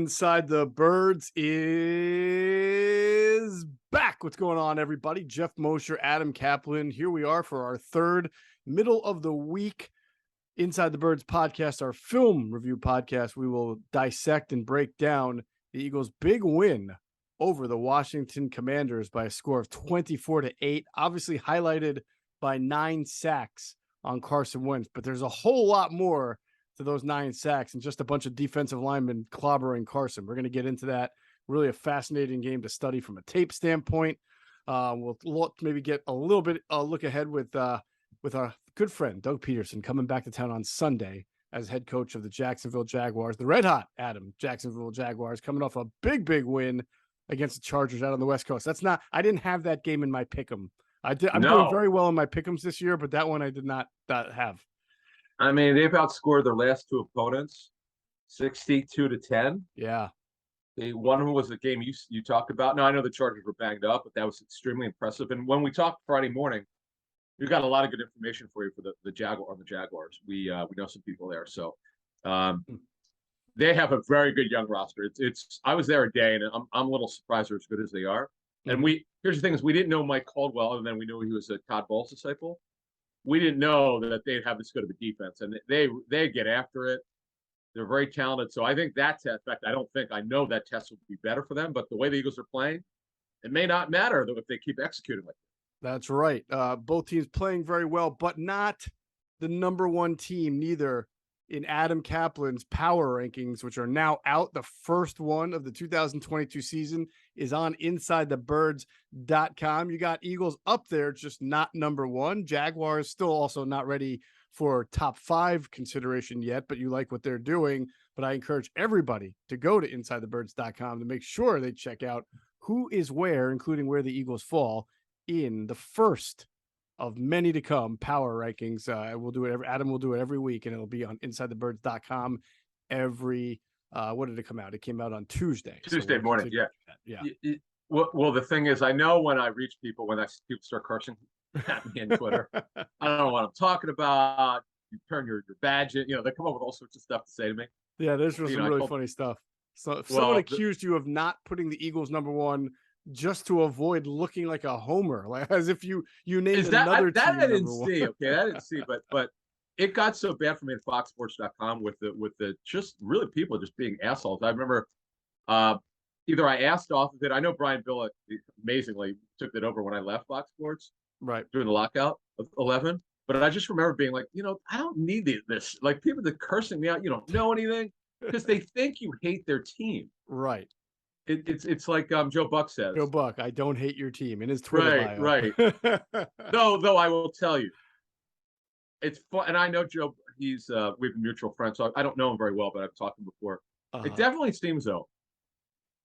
Inside the Birds is back. What's going on, everybody? Geoff, Mosher, Adam, Caplan. Here we are for our third middle of the week Inside the Birds podcast, our film review podcast. We will dissect and break down the Eagles' big win over the Washington Commanders by a score of 24-8, obviously highlighted by 9 sacks on Carson Wentz. But there's a whole lot more to those 9 sacks and just a bunch of defensive linemen clobbering Carson. We're going to get into that. Really a fascinating game to study from a tape standpoint. We'll maybe get a little bit look ahead with our good friend Doug Peterson coming back to town on Sunday as head coach of the Jacksonville Jaguars, the red hot Jacksonville Jaguars, coming off a big win against the Chargers out on the West Coast. I didn't have that game in my pick'em. I'm doing very well in my pick'ems this year, but that one I did not have. I mean, they've outscored their last 2 opponents 62-10. Yeah. One of them was the game you talked about. Now, I know the Chargers were banged up, but that was extremely impressive. And when we talked Friday morning, we've got a lot of good information for you for the Jaguars. We know some people there. So they have a very good young roster. I was there a day, and I'm a little surprised they're as good as they are. And here's the thing is we didn't know Mike Caldwell, other than we knew he was a Todd Bowles disciple. We didn't know that they'd have this good of a defense, and they get after it. They're very talented. So I think that test, in fact, I know that test will be better for them, but the way the Eagles are playing, it may not matter if they keep executing like that. That's right. Both teams playing very well, but not the number one team, neither in Adam Caplan's power rankings, which are now out. The first one of the 2022 season is on InsideTheBirds.com. You got Eagles up there, just not number one. Jaguars still also not ready for top 5 consideration yet, but you like what they're doing. But I encourage everybody to go to InsideTheBirds.com to make sure they check out who is where, including where the Eagles fall in the first of many to come power rankings. Adam will do it every week, and it'll be on InsideTheBirds.com every what did it come out? It came out on Tuesday morning. Yeah. Well, the thing is, I know when I reach people, when people start cursing at me on Twitter, I don't know what I'm talking about. You turn your badge in, they come up with all sorts of stuff to say to me. Yeah, there's some really funny stuff. So if someone accused you of not putting the Eagles number one just to avoid looking like a homer, like as if you named another team. That I didn't see. Okay, I didn't see, but it got so bad for me at FoxSports.com with the just really people just being assholes. I remember either I asked off of it. I know Brian Billick amazingly took it over when I left Fox Sports, right during the lockout of 11. But I just remember being like, I don't need this. Like people that cursing me out, you don't know anything because they think you hate their team, right? It's like Joe Buck says. Joe Buck, I don't hate your team in his Twitter bio. Right. Though I will tell you, it's fun, and I know Joe. He's we have a mutual friend, so I don't know him very well, but I've talked to him before. It definitely seems though,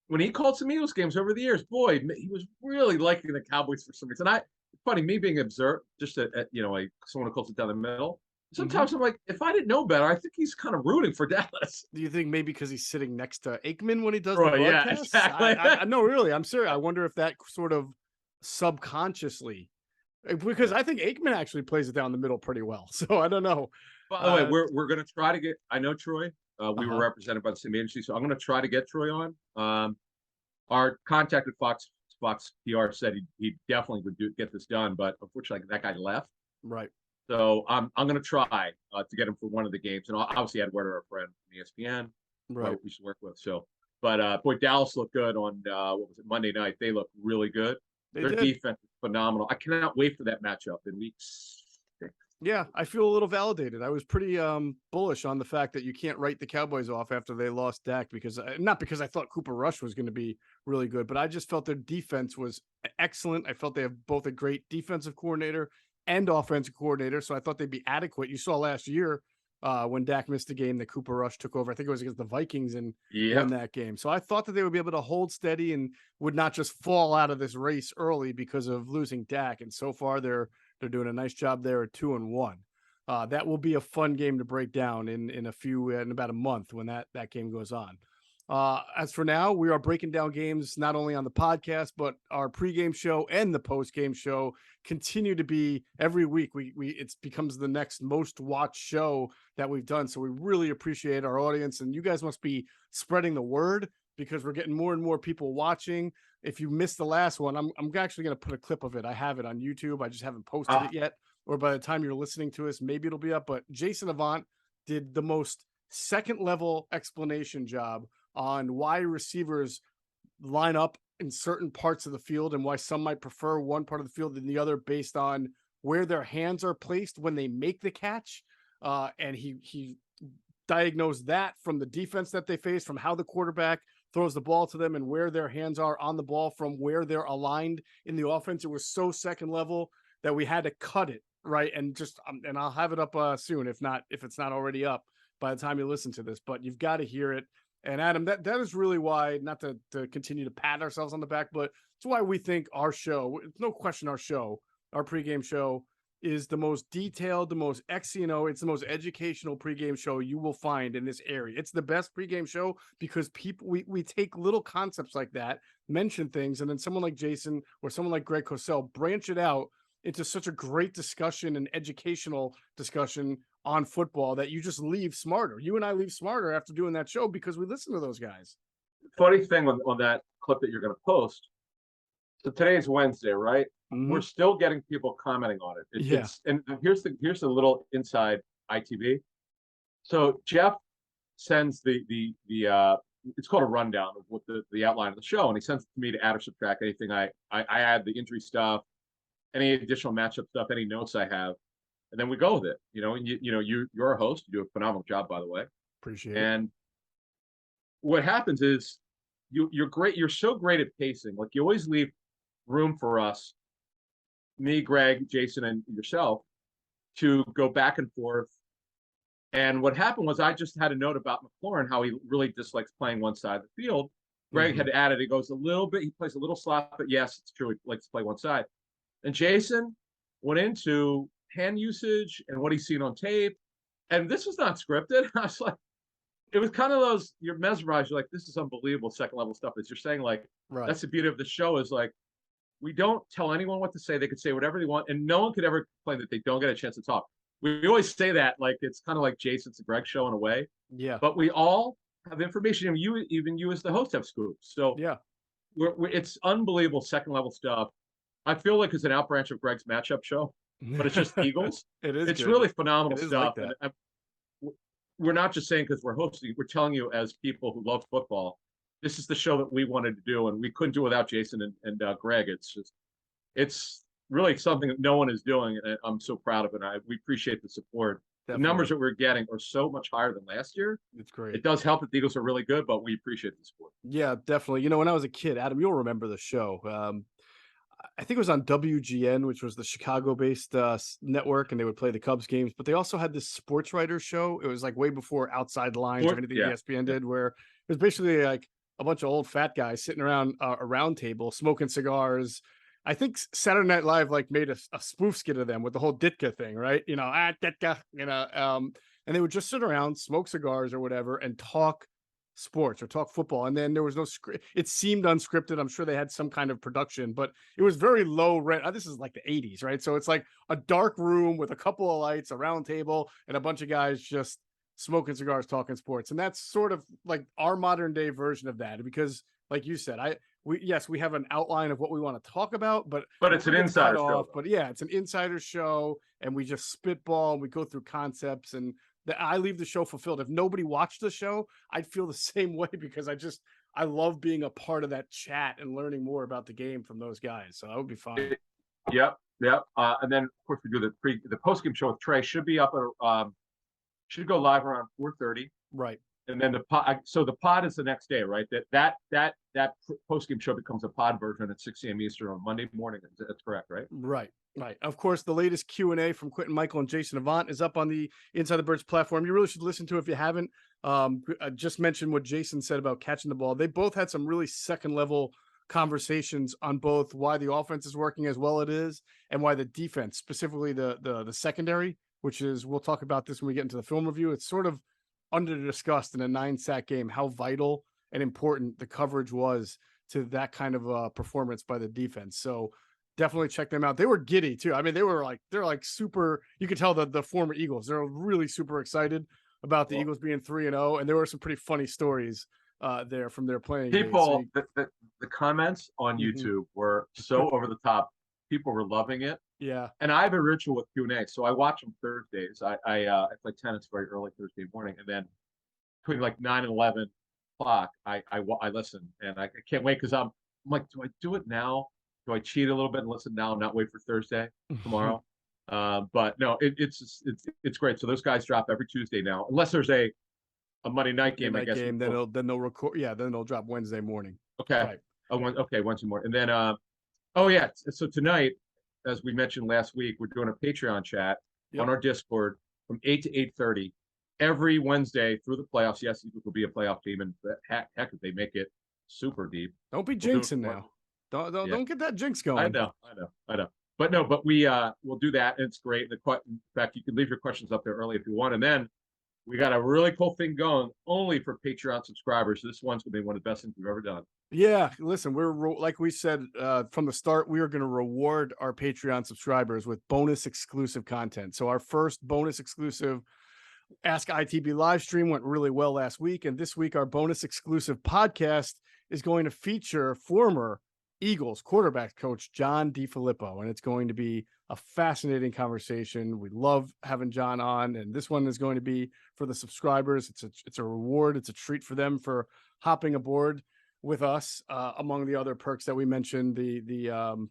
when he called some Eagles games over the years, boy, he was really liking the Cowboys for some reason. It's funny, me being observed, just someone who calls it down the middle. Sometimes I'm like, if I didn't know better, I think he's kind of rooting for Dallas. Do you think maybe because he's sitting next to Aikman when he does the broadcast? Yeah, exactly. No, really, I'm serious. I wonder if that sort of subconsciously, because I think Aikman actually plays it down the middle pretty well. So I don't know. By the way, we're going to try to get. I know Troy. We were represented by the same agency, so I'm going to try to get Troy on. Our contact at Fox PR said he definitely would get this done, but unfortunately that guy left. Right. So I'm going to try to get him for one of the games, and obviously Ed Werder, our friend from ESPN, right? We should work with. So, but boy, Dallas looked good on what was it, Monday night? They looked really good. Their defense is phenomenal. I cannot wait for that matchup in week 6. Yeah, I feel a little validated. I was pretty bullish on the fact that you can't write the Cowboys off after they lost Dak, because not because I thought Cooper Rush was going to be really good, but I just felt their defense was excellent. I felt they have both a great defensive coordinator and offensive coordinator, so I thought they'd be adequate. You saw last year when Dak missed a game that Cooper Rush took over. I think it was against the Vikings and won that game. So I thought that they would be able to hold steady and would not just fall out of this race early because of losing Dak. And so far they're doing a nice job there at 2-1. That will be a fun game to break down in about a month when that game goes on. As for now, we are breaking down games not only on the podcast, but our pregame show and the postgame show continue to be every week. It becomes the next most watched show that we've done. So we really appreciate our audience, and you guys must be spreading the word because we're getting more and more people watching. If you missed the last one, I'm actually going to put a clip of it. I have it on YouTube. I just haven't posted it yet. Or by the time you're listening to us, maybe it'll be up. But Jason Avant did the most second level explanation job on why receivers line up in certain parts of the field and why some might prefer one part of the field than the other based on where their hands are placed when they make the catch. And he diagnosed that from the defense that they face, from how the quarterback throws the ball to them and where their hands are on the ball from where they're aligned in the offense. It was so second level that we had to cut it, right? And just and I'll have it up soon, if it's not already up by the time you listen to this, but you've got to hear it. And Adam, that is really why, not to continue to pat ourselves on the back, but it's why we think our show, it's no question our pregame show is the most detailed, the most it's the most educational pregame show you will find in this area. It's the best pregame show because we take little concepts like that, mention things, and then someone like Jason or someone like Greg Cosell branch it out into such a great discussion and educational discussion on football that you just leave smarter. You and I leave smarter after doing that show because we listen to those guys. Funny thing on that clip that you're going to post. So today's Wednesday, right? Mm-hmm. We're still getting people commenting on it. And here's the little inside ITV. So Geoff sends the it's called a rundown of what the outline of the show, and he sends it to me to add or subtract anything I add, the injury stuff, any additional matchup stuff, any notes I have, and then we go with it. And you're a host. You do a phenomenal job, by the way. Appreciate it. And what happens is you're great. You're so great at pacing. Like, you always leave room for us, me, Greg, Jason, and yourself, to go back and forth. And what happened was I just had a note about McLaurin, how he really dislikes playing one side of the field. Greg had added, he goes a little bit, he plays a little slot, but yes, it's true, he likes to play one side. And Jason went into hand usage and what he's seen on tape. And this was not scripted. I was like, it was kind of those, you're mesmerized. You're like, this is unbelievable second level stuff that you're saying. Like, That's the beauty of the show, is like, we don't tell anyone what to say. They could say whatever they want, and no one could ever complain that they don't get a chance to talk. We always say that, like, it's kind of like Jason's and Greg show in a way. Yeah. But we all have information. Even you as the host have scoops. So yeah, it's unbelievable second level stuff. I feel like it's an outbranch of Greg's matchup show, but it's just Eagles. It's good. really phenomenal stuff. Like and we're not just saying because we're hosting. We're telling you as people who love football, this is the show that we wanted to do, and we couldn't do without Jason and Greg. It's really something that no one is doing, and I'm so proud of it. We appreciate the support. Definitely. The numbers that we're getting are so much higher than last year. It's great. It does help that the Eagles are really good, but we appreciate the support. Yeah, definitely. When I was a kid, Adam, you'll remember the show. I think it was on WGN, which was the Chicago-based network, and they would play the Cubs games. But they also had this sports writer show. It was like way before Outside the Lines or anything ESPN did, where it was basically like a bunch of old fat guys sitting around a round table smoking cigars. I think Saturday Night Live made a spoof skit of them with the whole Ditka thing, right? Ditka, and they would just sit around, smoke cigars or whatever, and talk sports or talk football. And then there was no script. It seemed unscripted. I'm sure they had some kind of production, but it was very low rent. This is like the 80s, right? So it's like a dark room with a couple of lights, a round table, and a bunch of guys just smoking cigars, talking sports. And that's sort of like our modern day version of that, because like you said, we have an outline of what we want to talk about, but it's an insider show. But yeah, it's an insider show, and we just spitball and we go through concepts, and I leave the show fulfilled. If nobody watched the show, I'd feel the same way, because I love being a part of that chat and learning more about the game from those guys. So that would be fun. Yep. And then of course we do the post game show with Trey. Should be up at should go live around 4:30. Right. And then the pod is the next day, right? That post game show becomes a pod version at 6 a.m. Eastern on Monday morning. That's correct, right? Right. Of course, the latest Q&A from Quentin Michael and Jason Avant is up on the Inside the Birds platform. You really should listen to it if you haven't. I just mentioned what Jason said about catching the ball. They both had some really second level conversations on both why the offense is working as well it is, and why the defense, specifically the secondary, which is, we'll talk about this when we get into the film review. It's sort of under discussed in a 9-sack game, how vital and important the coverage was to that kind of performance by the defense. So definitely check them out. They were giddy too. I mean, they're like super, you could tell the former Eagles, they're really super excited about the Eagles being 3-0. And there were some pretty funny stories there from their playing days. People, the comments on YouTube were so over the top. People were loving it. Yeah. And I have a ritual with Q&A. So I watch them Thursdays. I play tennis very early Thursday morning. And then between like 9 and 11 o'clock, I listen. And I can't wait because I'm like, do I do it now? Do I cheat a little bit and listen now and not wait for Thursday tomorrow? But no, it's great. So those guys drop every Tuesday now, unless there's a Monday night game. I guess then they'll record. Yeah, then they'll drop Wednesday morning. Okay. Right. Okay, Wednesday morning, and then oh yeah. So tonight, as we mentioned last week, we're doing a Patreon chat on our Discord from 8 to 8:30 every Wednesday through the playoffs. Yes, Eagles will be a playoff team, and heck if they make it super deep. Don't be jinxing now. Don't get that jinx going. I know. But no, we'll do that. And it's great. In fact, you can leave your questions up there early if you want. And then we got a really cool thing going only for Patreon subscribers. This one's going to be one of the best things we've ever done. Yeah, listen, like we said from the start, we are going to reward our Patreon subscribers with bonus exclusive content. So our first bonus exclusive Ask ITB live stream went really well last week. And this week, our bonus exclusive podcast is going to feature former Eagles quarterback coach John DeFilippo, and it's going to be a fascinating conversation. We love having John on, and this one is going to be for the subscribers. It's a reward. It's a treat for them for hopping aboard with us. Among the other perks that we mentioned, you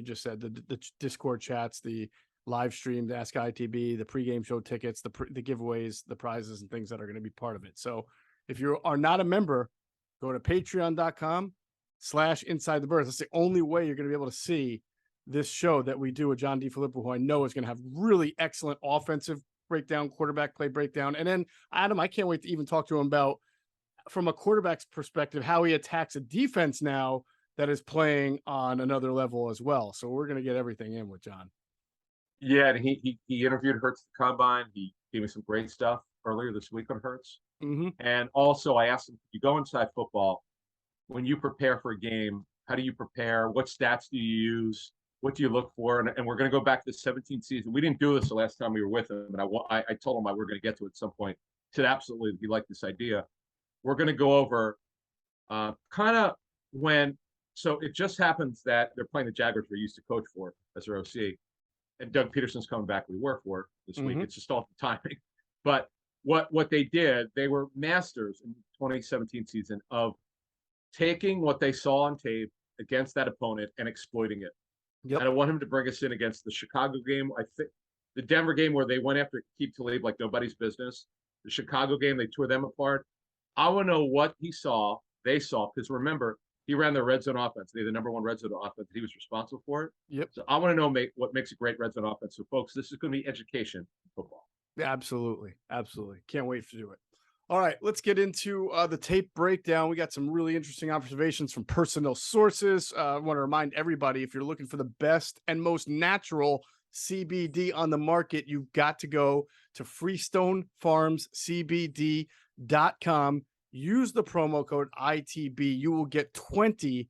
just said the Discord chats, the live stream, the Ask ITB, the pregame show tickets, the giveaways, the prizes, and things that are going to be part of it. So if you are not a member, go to patreon.com/Inside the Birds. That's the only way you're going to be able to see this show that we do with John DeFilippo, who I know is going to have really excellent offensive breakdown, quarterback play breakdown. And then Adam, I can't wait to even talk to him about, from a quarterback's perspective, how he attacks a defense now that is playing on another level as well. So we're going to get everything in with John. Yeah, and he interviewed Hurts at the Combine. He gave me some great stuff earlier this week on Hurts. And also I asked him, you go inside football, when you prepare for a game, how do you prepare? What stats do you use? What do you look for? And we're going to go back to the 17th season. We didn't do this the last time we were with him, and I told him we're going to get to it at some point. He said absolutely, he liked this idea. We're going to go over kind of so it just happens that they're playing the Jaguars we used to coach for as their OC, and Doug Peterson's coming back. We were for this week. It's just all the timing. But what they did, they were masters in the 2017 season of taking what they saw on tape against that opponent and exploiting it. And I want him to bring us in against the Chicago game. I think the Denver game where they went after Keith Talib like nobody's business. The Chicago game, they tore them apart. I want to know what they saw, because remember, he ran the red zone offense. They had the number one red zone offense. He was responsible for it. So I want to know what makes a great red zone offense. So, folks, this is going to be education in football. Yeah, absolutely. Can't wait to do it. All right, let's get into the tape breakdown. We got some really interesting observations from personal sources. I want to remind everybody, if you're looking for the best and most natural CBD on the market, you've got to go to FreestoneFarmsCBD.com. Use the promo code ITB. You will get 20%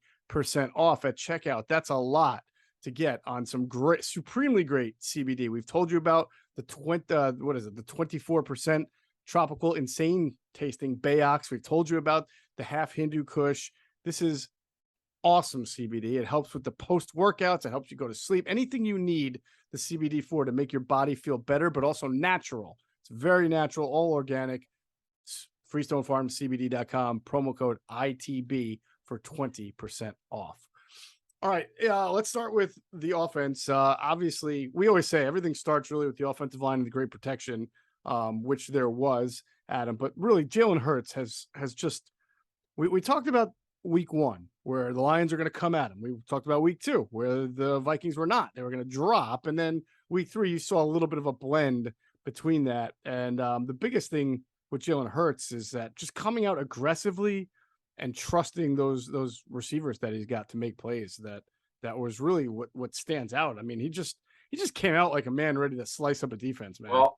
off at checkout. That's a lot to get on some great, supremely great CBD. We've told you about the 24% tropical, insane tasting Bayox. We've told you about the half Hindu Kush. This is awesome CBD. It helps with the post workouts. It helps you go to sleep. Anything you need the CBD for to make your body feel better, but also natural. It's very natural, all organic. FreestoneFarmsCBD.com, promo code ITB for 20% off. All right, let's start with the offense. Obviously, we always say everything starts really with the offensive line and the great protection, which there was, Adam. But really, Jalen Hurts has just – we talked about week one, where the Lions are going to come at him. We talked about week two, where the Vikings were not. They were going to drop. And then week three, you saw a little bit of a blend between that. And the biggest thing with Jalen Hurts is that just coming out aggressively and trusting those receivers that he's got to make plays, that was really what stands out. I mean, he just came out like a man ready to slice up a defense, man. Well,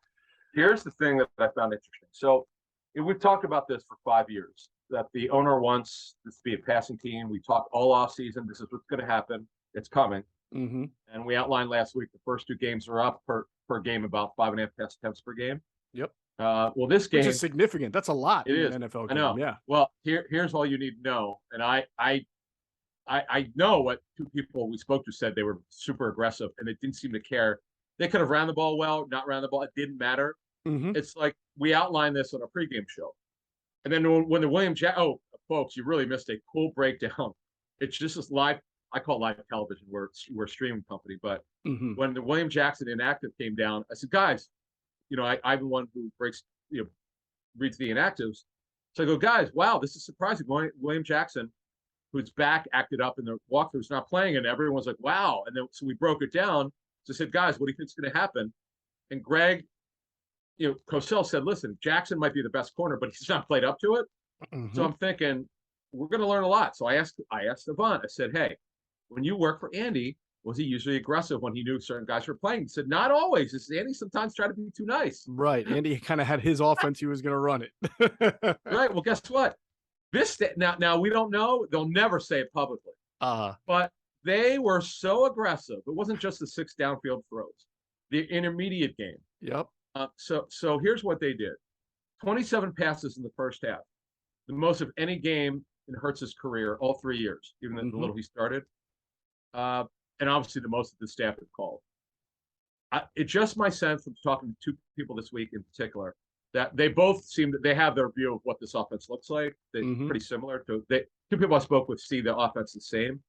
here's the thing that I found interesting. So we've talked about this for 5 years. that the owner wants this to be a passing team. We talked all off season. This is what's going to happen. It's coming. Mm-hmm. And we outlined last week the first 2 games are up per game about 5.5 pass attempts per game. Yep. Well, this game, which is significant. That's a lot it in is. an NFL I game. know. Yeah. Well, here's all you need to know. And I know what 2 people we spoke to said. They were super aggressive and they didn't seem to care. They could have ran the ball well, not ran the ball. It didn't matter. Mm-hmm. It's like we outlined this on a pregame show. And then when the William folks, you really missed a cool breakdown. It's just this live, I call it live television. We're a streaming company. But Mm-hmm. when the William Jackson inactive came down, I said, guys, I'm the one who reads the inactives. So I go, guys, wow, this is surprising. William Jackson, who's back, acted up in the walkthroughs, not playing, and everyone's like, wow. And then so we broke it down. So I said, guys, what do you think's going to happen? And Greg, Cosell said, listen, Jackson might be the best corner, but he's not played up to it. Mm-hmm. So I'm thinking we're going to learn a lot. So I asked Avant, I said, hey, when you work for Andy, was he usually aggressive when he knew certain guys were playing? He said, not always. He said, Andy sometimes tried to be too nice. Right. Andy kind of had his offense. He was going to run it. Right. Well, guess what? Now we don't know. They'll never say it publicly. But they were so aggressive. It wasn't just the 6 downfield throws, the intermediate game. Yep. So here's what they did: 27 passes in the first half, the most of any game in Hurts's career, all 3 years, even the little he started. And obviously the most that the staff had called. It's just my sense from talking to 2 people this week in particular that they both seem that they have their view of what this offense looks like. They're pretty similar to 2 people I spoke with see the offense the same.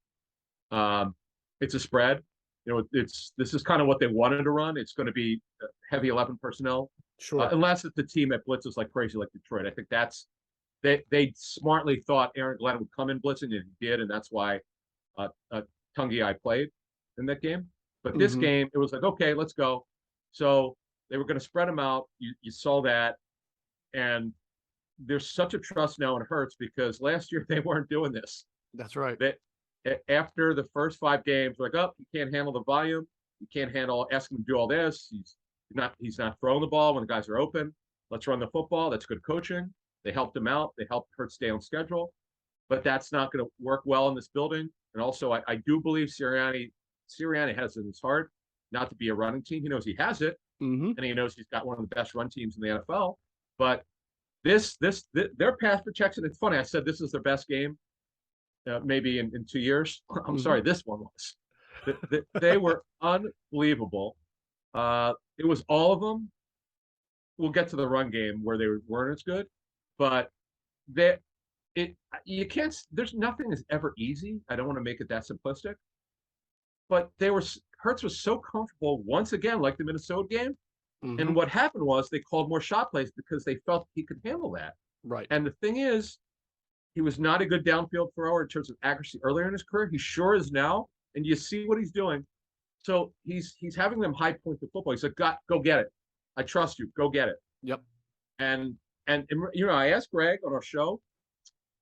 It's a spread. This is kind of what they wanted to run. It's going to be heavy 11 personnel, Sure. Unless it's the team that blitzes like crazy, like Detroit. I think they smartly thought Aaron Glenn would come in blitzing, and he did, and that's why Tungi played in that game. But this game, it was like, okay, let's go. So they were going to spread them out. You saw that, and there's such a trust now in Hurts because last year they weren't doing this. That's right. After the first 5 games, like, oh, you can't handle the volume. You can't ask him to do all this. He's not throwing the ball when the guys are open. Let's run the football. That's good coaching. They helped him out. They helped Hurts stay on schedule. But that's not going to work well in this building. And also, I do believe Sirianni has in his heart not to be a running team. He knows he has it, and he knows he's got one of the best run teams in the NFL. But their pass protection, it's funny. I said this is their best game, maybe in 2 years. I'm sorry, this one was. They were unbelievable. It was all of them. We'll get to the run game where they weren't as good, but you can't. There's nothing is ever easy. I don't want to make it that simplistic, but Hurts was so comfortable once again, like the Minnesota game. And what happened was they called more shot plays because they felt he could handle that. Right. And the thing is, he was not a good downfield thrower in terms of accuracy earlier in his career. He sure is now, and you see what he's doing. So he's having them high point the football. He's like, go get it. I trust you. Go get it. Yep. And I asked Greg on our show,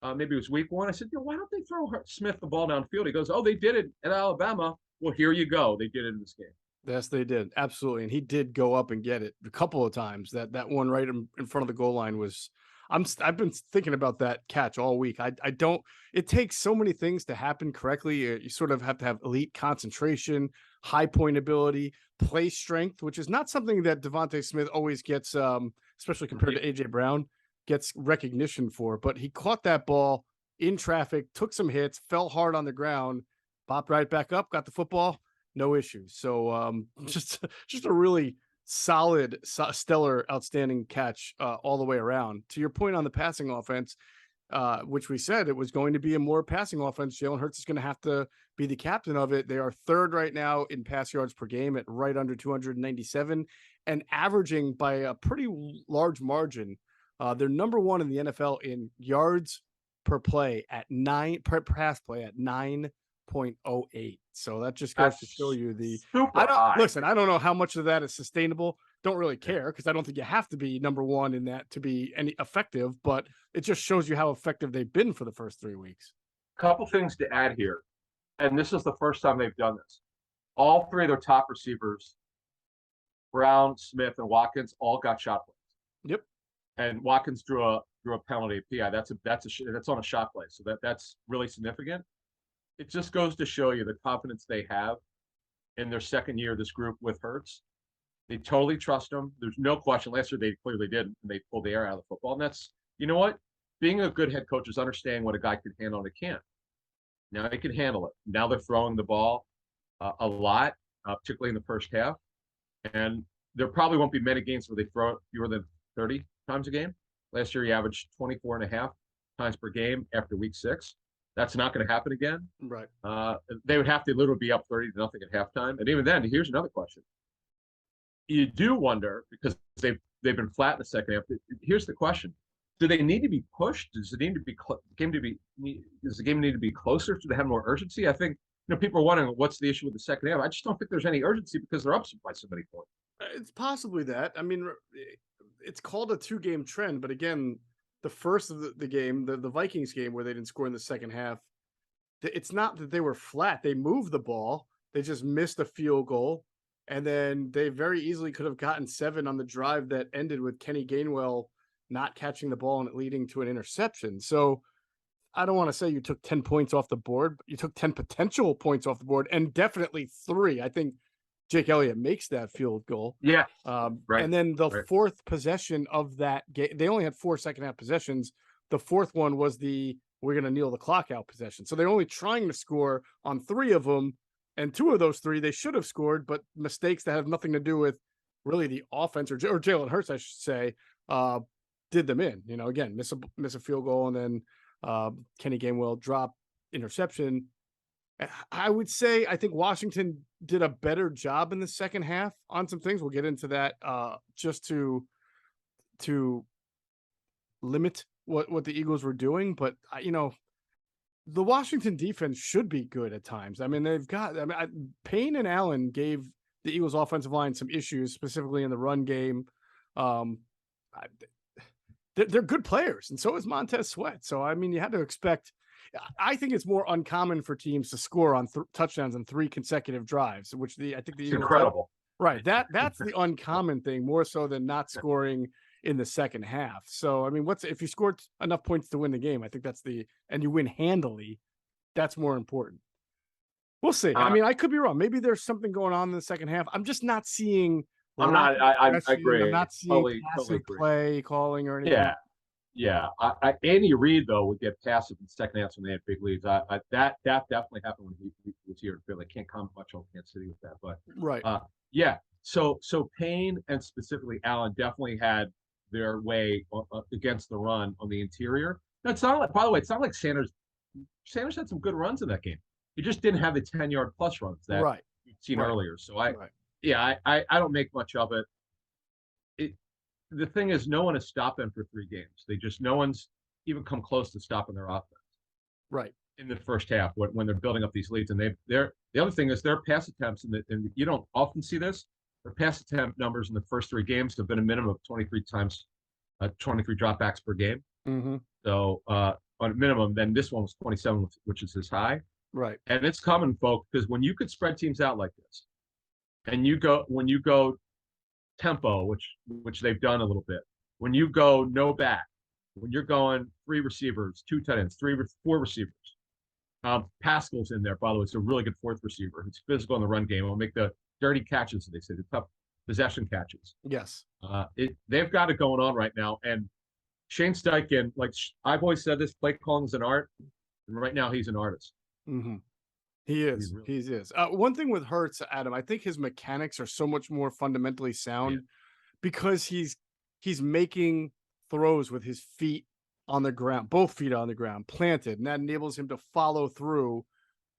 maybe it was week 1. I said, why don't they throw Smith the ball downfield? He goes, oh, they did it at Alabama. Well, here you go. They did it in this game. Yes, they did. Absolutely. And he did go up and get it a couple of times. That one right in front of the goal line was, I've been thinking about that catch all week. It takes so many things to happen correctly. You sort of have to have elite concentration, high point ability, play strength, which is not something that Devontae Smith always gets, especially compared to AJ Brown, gets recognition for. But he caught that ball in traffic, took some hits, fell hard on the ground, bopped right back up, got the football. No issues. So just a really solid, stellar, outstanding catch all the way around. To your point on the passing offense, which we said it was going to be a more passing offense. Jalen Hurts is going to have to be the captain of it. They are 3rd right now in pass yards per game at right under 297 and averaging by a pretty large margin. They're number 1 in the NFL in yards per play at per pass play at 9.08. So that just goes to show you I don't know how much of that is sustainable. Don't really care because I don't think you have to be number 1 in that to be any effective, but it just shows you how effective they've been for the first 3 weeks. Couple things to add here. And this is the first time they've done this. All 3 of their top receivers, Brown, Smith, and Watkins, all got shot plays. Yep. And Watkins drew a drew a penalty at PI. That's on a shot play. So that's really significant. It just goes to show you the confidence they have in their second year, this group with Hurts. They totally trust him. There's no question. Last year they clearly did, and they pulled the air out of the football. And that's, you know what? Being a good head coach is understanding what a guy can handle and a can't. Now he can handle it. Now they're throwing the ball a lot, particularly in the first half. And there probably won't be many games where they throw it fewer than 30 times a game. Last year he averaged 24 and a half times per game after week 6. That's not going to happen again. Right. They would have to literally be up 30-0 at halftime. And even then, here's another question. You do wonder, because they've been flat in the second half. Here's the question: do they need to be pushed? Does the game need to be closer? Do they have more urgency? I think people are wondering what's the issue with the second half. I just don't think there's any urgency because they're up by so many points. It's possibly that. I mean, it's called a 2-game trend, but again, the first of the game, the Vikings game where they didn't score in the second half, it's not that they were flat. They moved the ball. They just missed a field goal. And then they very easily could have gotten 7 on the drive that ended with Kenny Gainwell not catching the ball and it leading to an interception. So I don't want to say you took 10 points off the board, but you took 10 potential points off the board, and definitely 3. I think Jake Elliott makes that field goal. Yeah. Right. And then the fourth possession of that game, they only had 4 second half possessions. The fourth one was we're going to kneel the clock out possession. So they're only trying to score on 3 of them. And 2 of those 3 they should have scored, but mistakes that have nothing to do with really the offense or Jalen Hurts, I should say, did them in. Again, miss a field goal, and then Kenny Gainwell drop interception. I would say I think Washington did a better job in the second half on some things. We'll get into that just to limit what the Eagles were doing, but the Washington defense should be good at times. I mean, Payne and Allen gave the Eagles offensive line some issues, specifically in the run game. They're good players, and so is Montez Sweat. So, I mean, you had to expect. I think it's more uncommon for teams to score on touchdowns in 3 consecutive drives, which I think the Eagles incredible. Right. That's the uncommon thing, more so than not scoring in the second half. So, I mean, if you scored enough points to win the game, I think and you win handily, that's more important. We'll see. I mean, I could be wrong. Maybe there's something going on in the second half. I'm just not seeing. I agree. I'm not seeing passive play calling or anything. Yeah. Andy Reid though would get passive in the second half when they had big leads. That definitely happened when he was here in Philly. I can't comment much on Kansas City with that, but right. Yeah. So Payne and specifically Allen definitely had their way against the run on the interior. That's not like, by the way, it's not like Sanders had some good runs in that game. He just didn't have the 10-yard plus runs that you've seen earlier. So I don't make much of it. The thing is, no one has stopped them for 3 games. No one's even come close to stopping their offense. Right. In the first half when they're building up these leads. And the other thing is their pass attempts, and you don't often see this, their pass attempt numbers in the first 3 games have been a minimum of 23 times, 23 dropbacks per game. Mm-hmm. So on a minimum, then this one was 27, which is his high. Right. And it's coming, folks, because when you could spread teams out like this, and when you go tempo, which they've done a little bit, when you go no back, when you're going 3 receivers, 2 tight ends, 4 receivers. Pascal's in there, by the way. It's a really good 4th receiver. He's physical in the run game. He'll make the dirty catches, they say, the tough possession catches. Yes. They've got it going on right now. And Shane Steichen, like I've always said this, play calling is an art. And right now he's an artist. Mm-hmm. He is. He is. One thing with Hurts, Adam, I think his mechanics are so much more fundamentally sound because he's making throws with his feet on the ground, both feet on the ground, planted, and that enables him to follow through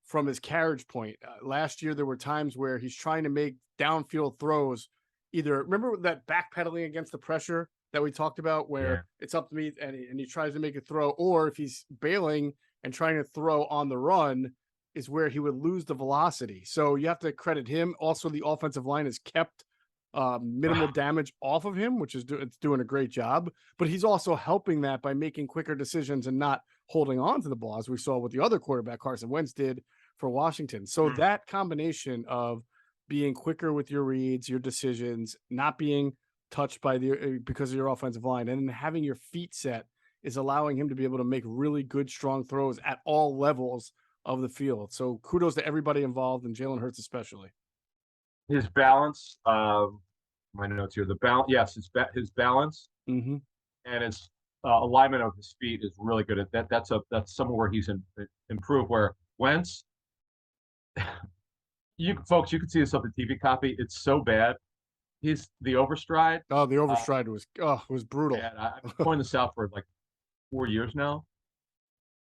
from his carriage point. Last year, there were times where he's trying to make downfield throws. Remember that backpedaling against the pressure that we talked about, where it's up to me and he tries to make a throw, or if he's bailing and trying to throw on the run, is where he would lose the velocity. So you have to credit him. Also, the offensive line has kept minimal damage off of him, which is it's doing a great job. But he's also helping that by making quicker decisions and not holding on to the ball, as we saw with the other quarterback Carson Wentz did for Washington. So that combination of being quicker with your reads, your decisions, not being touched by because of your offensive line, and then having your feet set is allowing him to be able to make really good, strong throws at all levels of the field. So kudos to everybody involved, and Jalen Hurts especially. His balance, my notes here. The balance, yes, his balance Mm-hmm. and his alignment of his feet is really good. That's somewhere where he's improved. Where Wentz, you folks, you can see this on the TV copy. It's so bad. He's the overstride. Oh, the overstride was brutal. And I've been pointing this out for like 4 years now.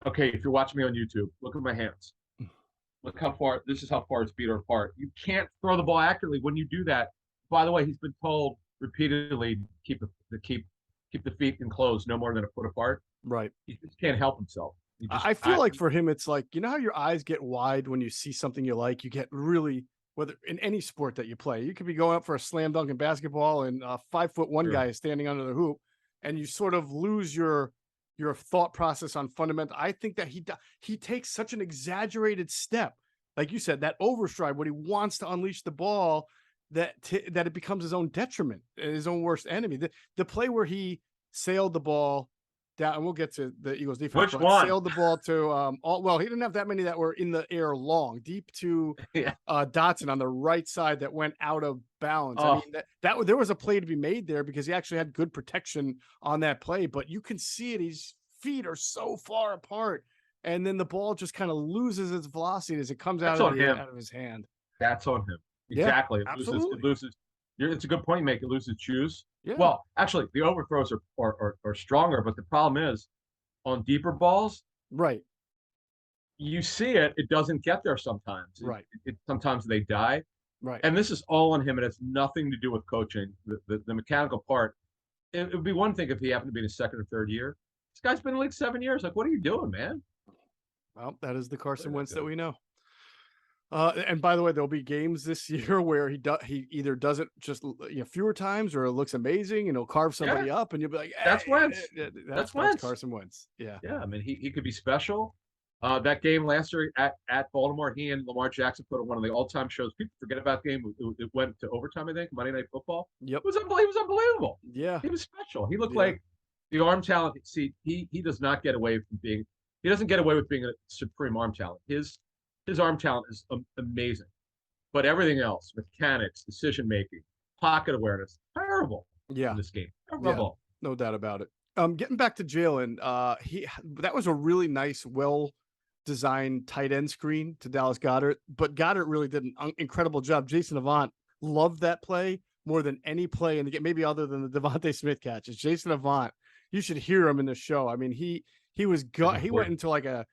Okay, if you're watching me on YouTube, look at my hands. Look how far. This is how far his feet are apart. You can't throw the ball accurately when you do that. By the way, he's been told repeatedly keep the feet enclosed no more than a foot apart. Right. He just can't help himself. I feel like for him, it's like, you know how your eyes get wide when you see something you like? You get really, whether in any sport that you play, you could be going up for a slam dunk in basketball and a 5'1" guy is standing under the hoop, and you sort of lose your thought process on fundamental. I think that he takes such an exaggerated step, like you said, that overstride when he wants to unleash the ball, that it becomes his own detriment, his own worst enemy. The play where he sailed the ball down, and we'll get to the Eagles defense. Which one? Sailed the ball to well, he didn't have that many that were in the air long, deep to Dotson on the right side that went out of bounds. I mean, that there was a play to be made there because he actually had good protection on that play, but you can see it. His feet are so far apart, and then the ball just kind of loses its velocity as it comes out of his hand. That's on him. Exactly. Yeah, it loses. It's a good point you make. It loses juice. Yeah. Well, actually, the overthrows are stronger, but the problem is on deeper balls. Right. You see it. It doesn't get there sometimes. Right. Sometimes they die. Right. And this is all on him. It has nothing to do with coaching. The mechanical part. It would be one thing if he happened to be in his second or third year. This guy's been in the league 7 years. Like, what are you doing, man? Well, that is the Carson Wentz that we know. And by the way, there'll be games this year where he either does it just fewer times, or it looks amazing and he'll carve somebody up, and you'll be like, hey, that's Wentz. That's Wentz. Carson Wentz. Yeah. Yeah. I mean, he could be special. That game last year at Baltimore, he and Lamar Jackson put on one of the all-time shows. People forget about the game. It went to overtime, I think, Monday Night Football. Yep. It was unbelievable. Yeah. He was special. He looked like the arm talent. See, he does not get away from being. He doesn't get away with being a supreme arm talent. His arm talent is amazing, but everything else, mechanics, decision making, pocket awareness, terrible. Yeah. In this game, terrible. Yeah, no doubt about it. Getting back to Jalen, that was a really nice, well-designed tight end screen to Dallas Goedert, but Goedert really did an incredible job. Jason Avant loved that play more than any play in the game, maybe other than the Devontae Smith catch. It's Jason Avant. You should hear him in the show. I mean, he went into like a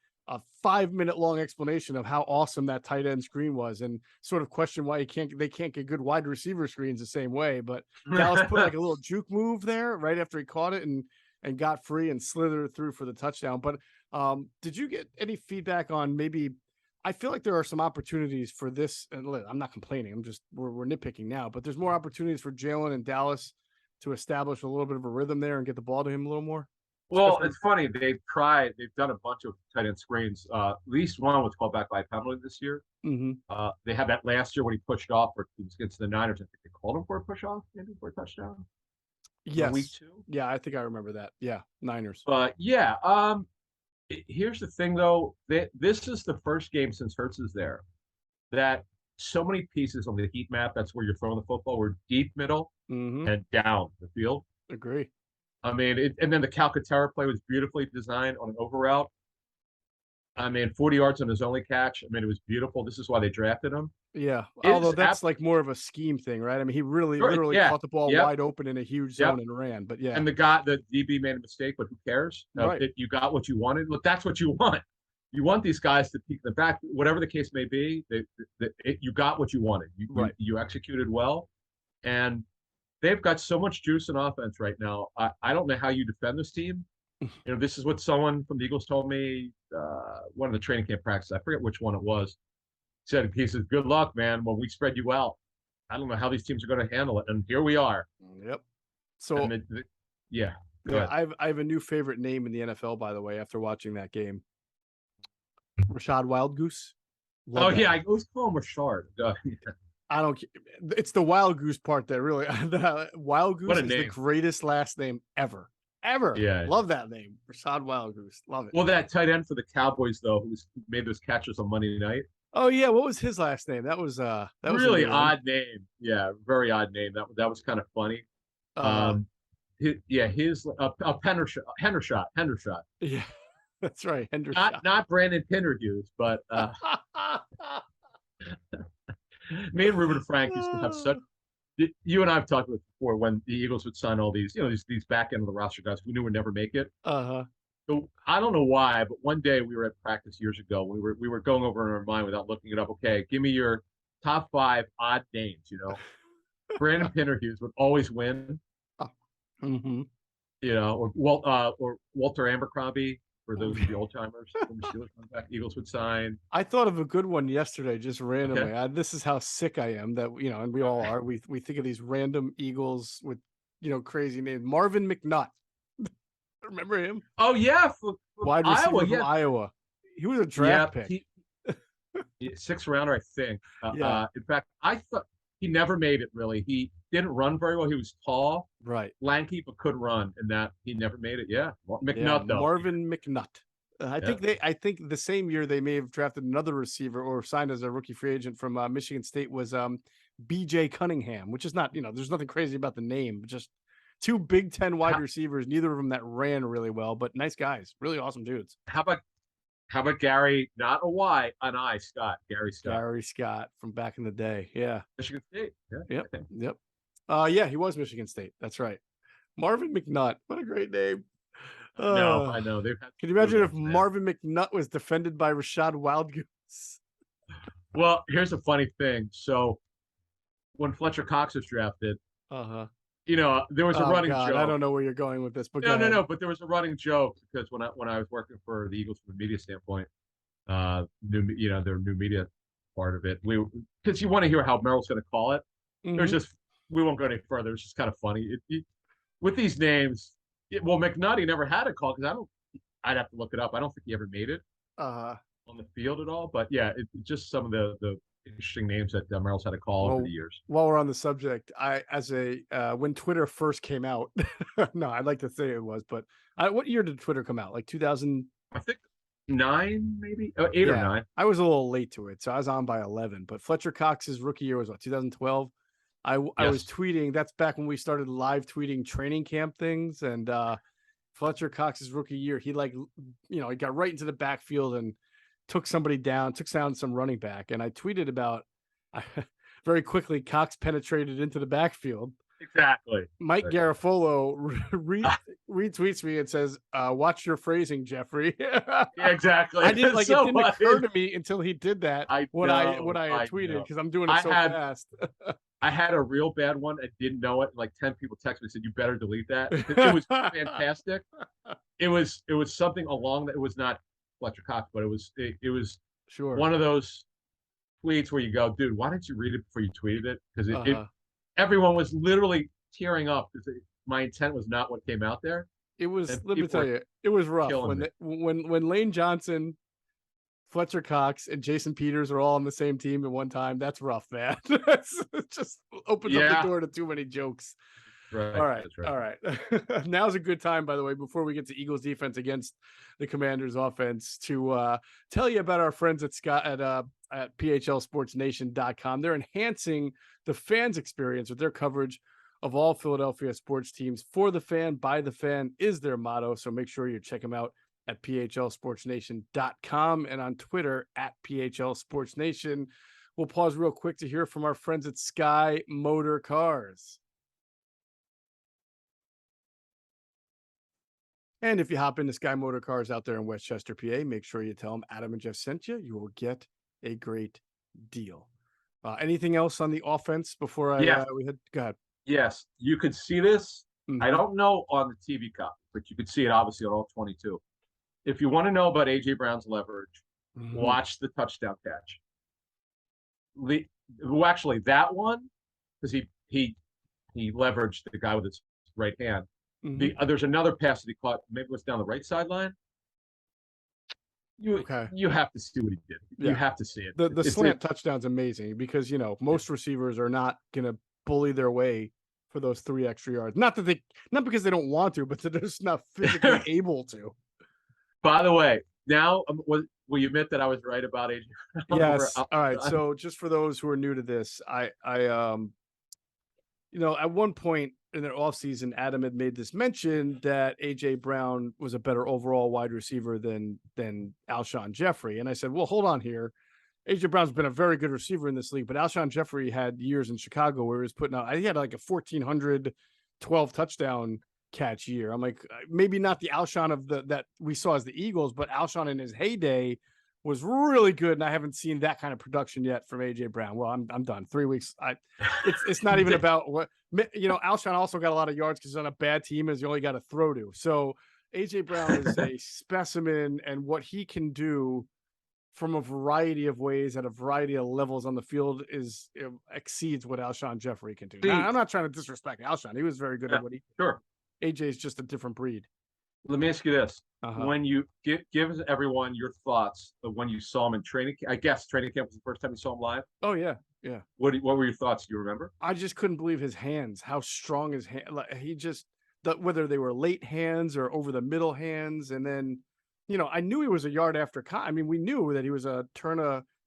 5-minute long explanation of how awesome that tight end screen was, and sort of question why they can't get good wide receiver screens the same way. But Dallas put like a little juke move there right after he caught it and got free and slithered through for the touchdown. But did you get any feedback on maybe? I feel like there are some opportunities for this, and I'm not complaining. We're nitpicking now, but there's more opportunities for Jalen and Dallas to establish a little bit of a rhythm there and get the ball to him a little more. Well, it's funny. They've done a bunch of tight end screens. At least one was called back by a penalty this year. Mm-hmm. They had that last year when he pushed off, or it was against the Niners. I think they called him for a push off, maybe for a touchdown. Yes. Week 2. Yeah, I think I remember that. Yeah, Niners. But yeah, here's the thing though. This is the first game since Hurts is there that so many pieces on the heat map. That's where you're throwing the football. Were deep middle and down the field. Agree. I mean, and then the Calcaterra play was beautifully designed on an over route. I mean, 40 yards on his only catch. I mean, it was beautiful. This is why they drafted him. Yeah. Although that's like more of a scheme thing, right? I mean, he literally caught the ball wide open in a huge zone and ran. But yeah. And the DB made a mistake, but who cares? Right. You got what you wanted. Look, that's what you want. You want these guys to peek in the back, whatever the case may be. You got what you wanted. You executed well. And they've got so much juice in offense right now. I don't know how you defend this team. This is what someone from the Eagles told me, one of the training camp practices. I forget which one it was. He says, good luck, man, when we spread you out. I don't know how these teams are going to handle it. And here we are. Yep. So, yeah. I have a new favorite name in the NFL, by the way, after watching that game. Rashad Wildgoose. I always call him Rashard. I don't. It's the Wild Goose part that really. Wild Goose is the greatest last name ever. ever. Yeah. Love that name. Rashad Wild Goose. Love it. Well, that tight end for the Cowboys, though, who made those catches on Monday night. Oh yeah, what was his last name? That was a Really new one. odd name. Yeah, very odd name. That was kind of funny. Uh, His Hendershot. yeah, that's right. Hendershot. Not Brandon Pinnerhughes, but me and Ruben Frank used to have such. You and I have talked about it before when the Eagles would sign all these, these back end of the roster guys we knew would never make it. So I don't know why, but one day we were at practice years ago. We were going over in our mind without looking it up. Okay, give me your top 5 odd names. Brandon Pinnerhughes would always win. Mm-hmm. Or Walter Abercrombie for those of the old timers. Eagles would sign. I thought of a good one yesterday, just randomly. Okay. This is how sick I am that and we all are. We think of these random Eagles with crazy names. Marvin McNutt. Remember him? Oh yeah, wide receiver Iowa, from Iowa. He was a draft pick. 6th rounder, I think. Yeah. In fact, I thought he never made it. Really, he didn't run very well. He was tall, right, lanky, but could run, and that he never made it. Yeah, McNutt though. Marvin McNutt. I think the same year they may have drafted another receiver or signed as a rookie free agent from Michigan State was B.J. Cunningham, which is not there's nothing crazy about the name, but just 2 Big Ten wide receivers, neither of them that ran really well, but nice guys, really awesome dudes. How about Gary? Not a Y, an I. Scott. Gary Scott. Gary Scott from back in the day. Yeah. Michigan State. Yeah. Yep. Yeah, he was Michigan State. That's right. Marvin McNutt. What a great name. No, I know. Can you imagine if Marvin McNutt was defended by Rashad Wildgoose? Well, here's a funny thing. So when Fletcher Cox was drafted, there was a running joke. I don't know where you're going with this, but no. But there was a running joke because when I was working for the Eagles from a media standpoint, their new media part of it, because you want to hear how Merrill's going to call it. Mm-hmm. There's just we won't go any further. It's just kind of funny with these names. McNutt he never had a call because I'd have to look it up. I don't think he ever made it on the field at all. But yeah, it's just some of the interesting names that Merrill's had a call over the years. While we're on the subject, when Twitter first came out, no, I'd like to say it was, but what year did Twitter come out? Like 2000? I think 9, maybe 8 or 9. I was a little late to it, so I was on by 11. But Fletcher Cox's rookie year was 2012. I was tweeting. That's back when we started live tweeting training camp things, and Fletcher Cox's rookie year, he he got right into the backfield and took down some running back. And I tweeted about very quickly, Cox penetrated into the backfield. Exactly. Mike Garafolo retweets me and says, watch your phrasing, Jeffrey. Yeah, exactly. I didn't it didn't occur to me until he did that. I had tweeted because I'm doing it so fast. I had a real bad one. I didn't know it. Like 10 people texted me and said, you better delete that. It was fantastic. It was something along that. It was not Fletcher Cox, but it was sure one of those tweets where you go, dude, why didn't you read it before you tweeted it? Because everyone was literally tearing up because my intent was not what came out there. It was. Let me tell you, it was rough when Lane Johnson, Fletcher Cox, and Jason Peters are all on the same team at one time. That's rough, man. It just opens up the door to too many jokes. Right. All right. Now's a good time, by the way, before we get to Eagles defense against the Commanders offense, to tell you about our friends at Scott at PHLSportsNation.com. They're enhancing the fans' experience with their coverage of all Philadelphia sports teams. For the fan, by the fan is their motto. So make sure you check them out at PHLSportsNation.com and on Twitter at PHLSportsNation. We'll pause real quick to hear from our friends at Sky Motor Cars. And if you hop into Sky Motor Cars out there in Westchester, PA, make sure you tell them Adam and Geoff sent you. You will get a great deal. Anything else on the offense before we head? Go ahead. Yes, you could see this. Mm-hmm. I don't know on the TV copy, but you could see it obviously on all 22. If you want to know about A.J. Brown's leverage, watch the touchdown catch. Actually, that one, because he leveraged the guy with his right hand. Mm-hmm. There's another pass that he caught. Maybe it was down the right sideline. You have to see what he did. Yeah. You have to see it. The slant touchdown's amazing because most receivers are not going to bully their way for those 3 extra yards. Not because they don't want to, but they're just not physically able to. By the way, now will you admit that I was right about AJ? Yes. All right. So just for those who are new to this, I at one point in their offseason, Adam had made this mention that AJ Brown was a better overall wide receiver than Alshon Jeffrey. And I said, well, hold on here. AJ Brown's been a very good receiver in this league, but Alshon Jeffrey had years in Chicago where he was putting out, he had like a 1,412 touchdown catch year. I'm like, maybe not the Alshon of that we saw as the Eagles, but Alshon in his heyday was really good, and I haven't seen that kind of production yet from AJ Brown. Well, I'm done. 3 weeks. It's not even about what Alshon also got a lot of yards because he's on a bad team, as you only got to throw to. So AJ Brown is a specimen, and what he can do from a variety of ways at a variety of levels on the field exceeds what Alshon Jeffrey can do. Now, I'm not trying to disrespect Alshon. He was very good at what he. Sure. AJ is just a different breed. Let me ask you this. When you give everyone your thoughts of when you saw him in training, I guess training camp was the first time you saw him live. Oh yeah. Yeah. What were your thoughts? Do you remember? I just couldn't believe his hands, how strong his hand, whether they were late hands or over the middle hands. And then, I knew he was a yard after. I mean, we knew that he was a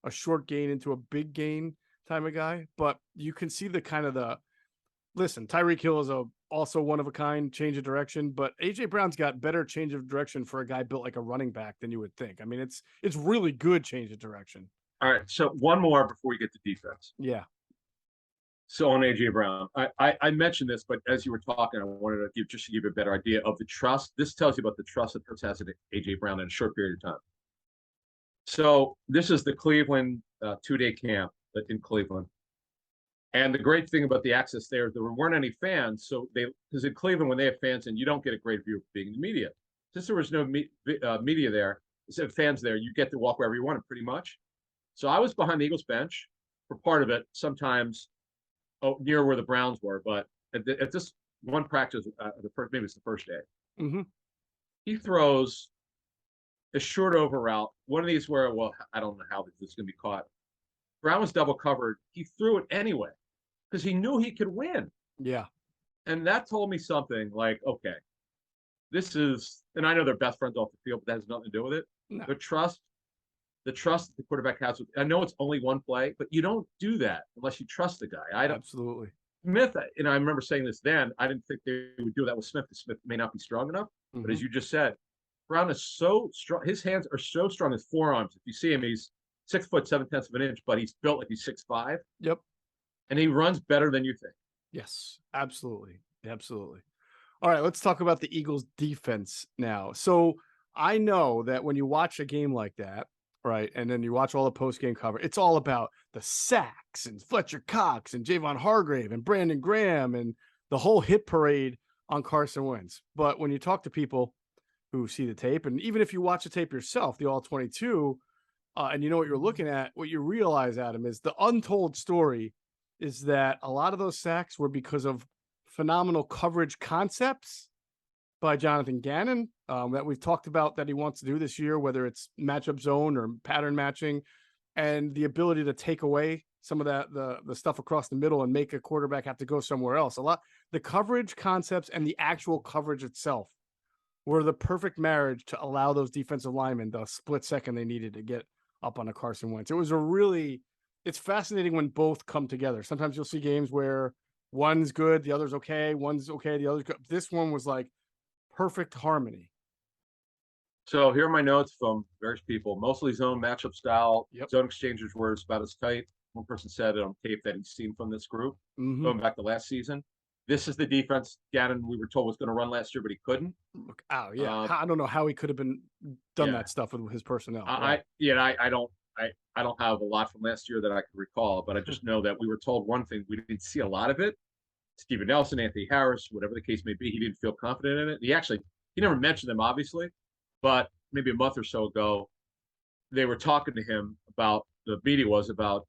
short gain into a big gain type of guy, but you can see the kind of listen, Tyreek Hill is also one of a kind, change of direction, but AJ Brown's got better change of direction for a guy built like a running back than you would think. I mean, it's really good change of direction. All right. So one more before we get to defense. Yeah. So on AJ Brown, I mentioned this, but as you were talking, I wanted to give you a better idea of the trust. This tells you about the trust that Hurts has in AJ Brown in a short period of time. So this is the Cleveland 2-day camp in Cleveland. And the great thing about the access there, there weren't any fans. So because in Cleveland, when they have fans in, you don't get a great view of being in the media. Since there was no media there, instead of fans there, you get to walk wherever you wanted pretty much. So I was behind the Eagles bench for part of it, sometimes near where the Browns were. But at this one practice, maybe it's the first day, he throws a short over route. One of these where, I don't know how this is going to be caught. Brown was double covered. He threw it anyway because he knew he could win. Yeah. And that told me something like, okay, this is, and I know they're best friends off the field, but that has nothing to do with it. No. The trust that the quarterback has with, I know it's only one play, but you don't do that unless you trust the guy. Absolutely. Smith, and I remember saying this then, I didn't think they would do that with Smith because Smith may not be strong enough. But as you just said, Brown is so strong. His hands are so strong, his forearms. If you see him, he's 6 foot 7/10 of an inch, but he's built like he's 6'5". Yep. And he runs better than you think. Yes, absolutely. Absolutely. All right, let's talk about the Eagles defense now. So I know that when you watch a game like that, right, and then you watch all the post-game cover, it's all about the sacks and Fletcher Cox and Javon Hargrave and Brandon Graham and the whole hit parade on Carson Wentz. But when you talk to people who see the tape, and even if you watch the tape yourself, the All-22, and you know what you're looking at, what you realize, Adam, is the untold story is that a lot of those sacks were because of phenomenal coverage concepts by Jonathan Gannon that we've talked about that he wants to do this year, whether it's matchup zone or pattern matching, and the ability to take away some of that, the stuff across the middle and make a quarterback have to go somewhere else. The coverage concepts and the actual coverage itself were the perfect marriage to allow those defensive linemen the split second they needed to get up on a Carson Wentz. It's fascinating when both come together. Sometimes you'll see games where one's good, the other's okay, the other's good. This one was like perfect harmony. So here are my notes from various people, mostly zone matchup style. Yep. Zone exchanges were about as tight. One person said it on tape that he's seen from this group going back to last season. This is the defense Gannon, we were told, was going to run last year, but he couldn't. Oh yeah, I don't know how he could have done that stuff with his personnel. I don't have a lot from last year that I can recall, but I just know that we were told one thing. We didn't see a lot of it. Steven Nelson, Anthony Harris, whatever the case may be, he didn't feel confident in it. He never mentioned them, obviously, but maybe a month or so ago, they were talking to him about, the media was about,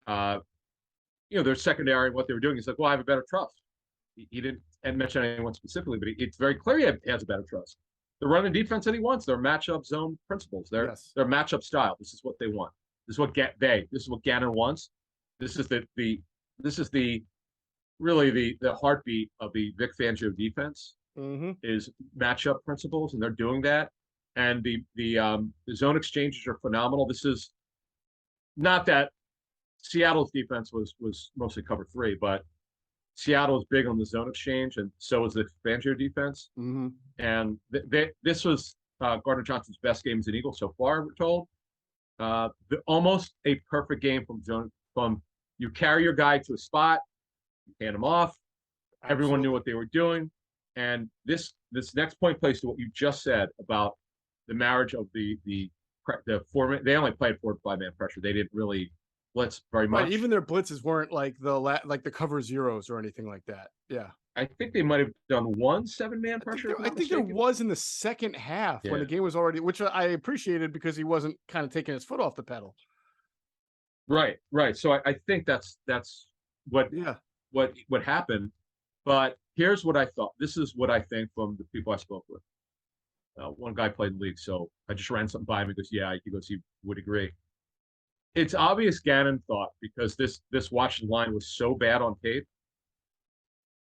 their secondary and what they were doing. He's like, well, I have a better trust. He didn't mention anyone specifically, but it's very clear he has a better trust. The running defense that he wants, their matchup zone principles, their matchup style. This is what they want. This is what Gannon wants. This is the really the heartbeat of the Vic Fangio defense Mm-hmm. is matchup principles, and they're doing that. And the zone exchanges are phenomenal. This is not that Seattle's defense was mostly cover three, but Seattle is big on the zone exchange, and so is the Fangio defense. Mm-hmm. And this was Gardner Johnson's best game as an Eagle so far, we're told. Almost a perfect game from zone. From you carry your guy to a spot, you hand him off. Everyone knew what they were doing, and this next point plays to what you just said about the marriage of the four. They only played 4 to 5 man pressure. They didn't really blitz very much. Right, even their blitzes weren't like the cover zeros or anything like that. Yeah. I think they might have done 1 7-man pressure. I think there was in the second half when the game was already, which I appreciated because he wasn't kind of taking his foot off the pedal. Right. So I think that's what happened. But here's what I thought. This is what I think from the people I spoke with. One guy played in the league, so I just ran something by him. He goes, "Yeah," he goes, "He would agree." It's obvious Gannon thought, because this Washington line was so bad on tape,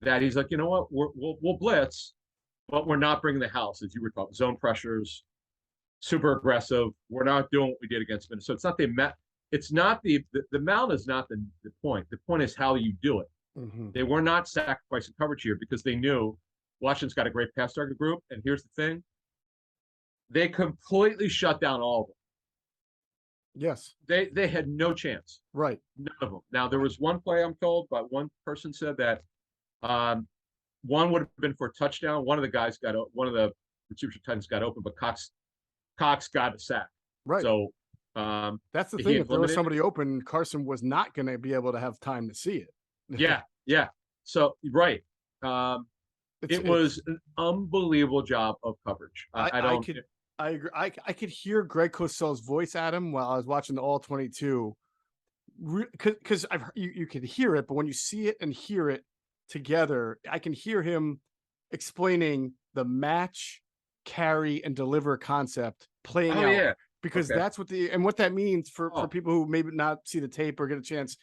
that he's like, you know what, we'll blitz, but we're not bringing the house, as you were talking, zone pressures, super aggressive. We're not doing what we did against Minnesota. It's not the amount is not the point. The point is how you do it. Mm-hmm. They were not sacrificing coverage here because they knew Washington's got a great pass target group. And here's the thing. They completely shut down all of them. Yes. They had no chance. Right. None of them. Now, there was one play, I'm told, but one person said that one would have been for a touchdown. One of the receivers Titans got open, but Cox got a sack. Right. So that's the thing. If there was somebody open, Carson was not going to be able to have time to see it. Yeah. So right. It was an unbelievable job of coverage. I agree. I could hear Greg Cosell's voice, Adam, while I was watching the All 22, because you could hear it, but when you see it and hear it together, I can hear him explaining the match, carry, and deliver concept playing out. Yeah. Because that's what what that means for people who maybe not see the tape or get a chance.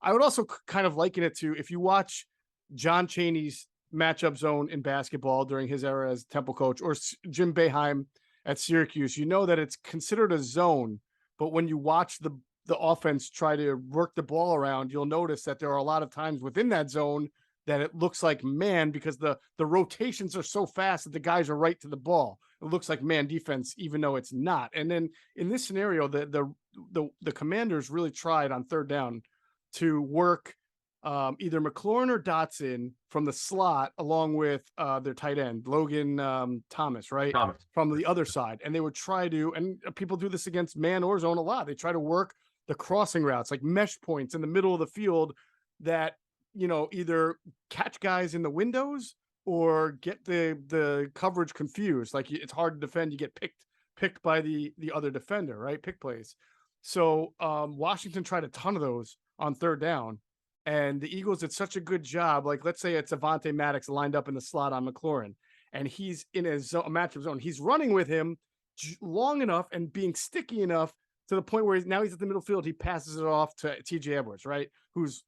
I would also kind of liken it to if you watch John Chaney's matchup zone in basketball during his era as Temple coach, or Jim Boeheim at Syracuse, you know that it's considered a zone, but when you watch the offense try to work the ball around, you'll notice that there are a lot of times within that zone that it looks like man, because the rotations are so fast that the guys are right to the ball. It looks like man defense, even though it's not. And then in this scenario, the Commanders really tried on third down to work either McLaurin or Dotson from the slot, along with their tight end, Logan Thomas, right? From the other side. And they would try to, and people do this against man or zone a lot. They try to work the crossing routes, like mesh points in the middle of the field that, either catch guys in the windows or get the coverage confused. Like it's hard to defend. You get picked by the other defender, right? Pick plays. So Washington tried a ton of those on third down. And the Eagles did such a good job. Like, let's say it's Avonte Maddox lined up in the slot on McLaurin, and he's in a matchup zone. He's running with him long enough and being sticky enough to the point where now he's at the middle field. He passes it off to TJ Edwards, right?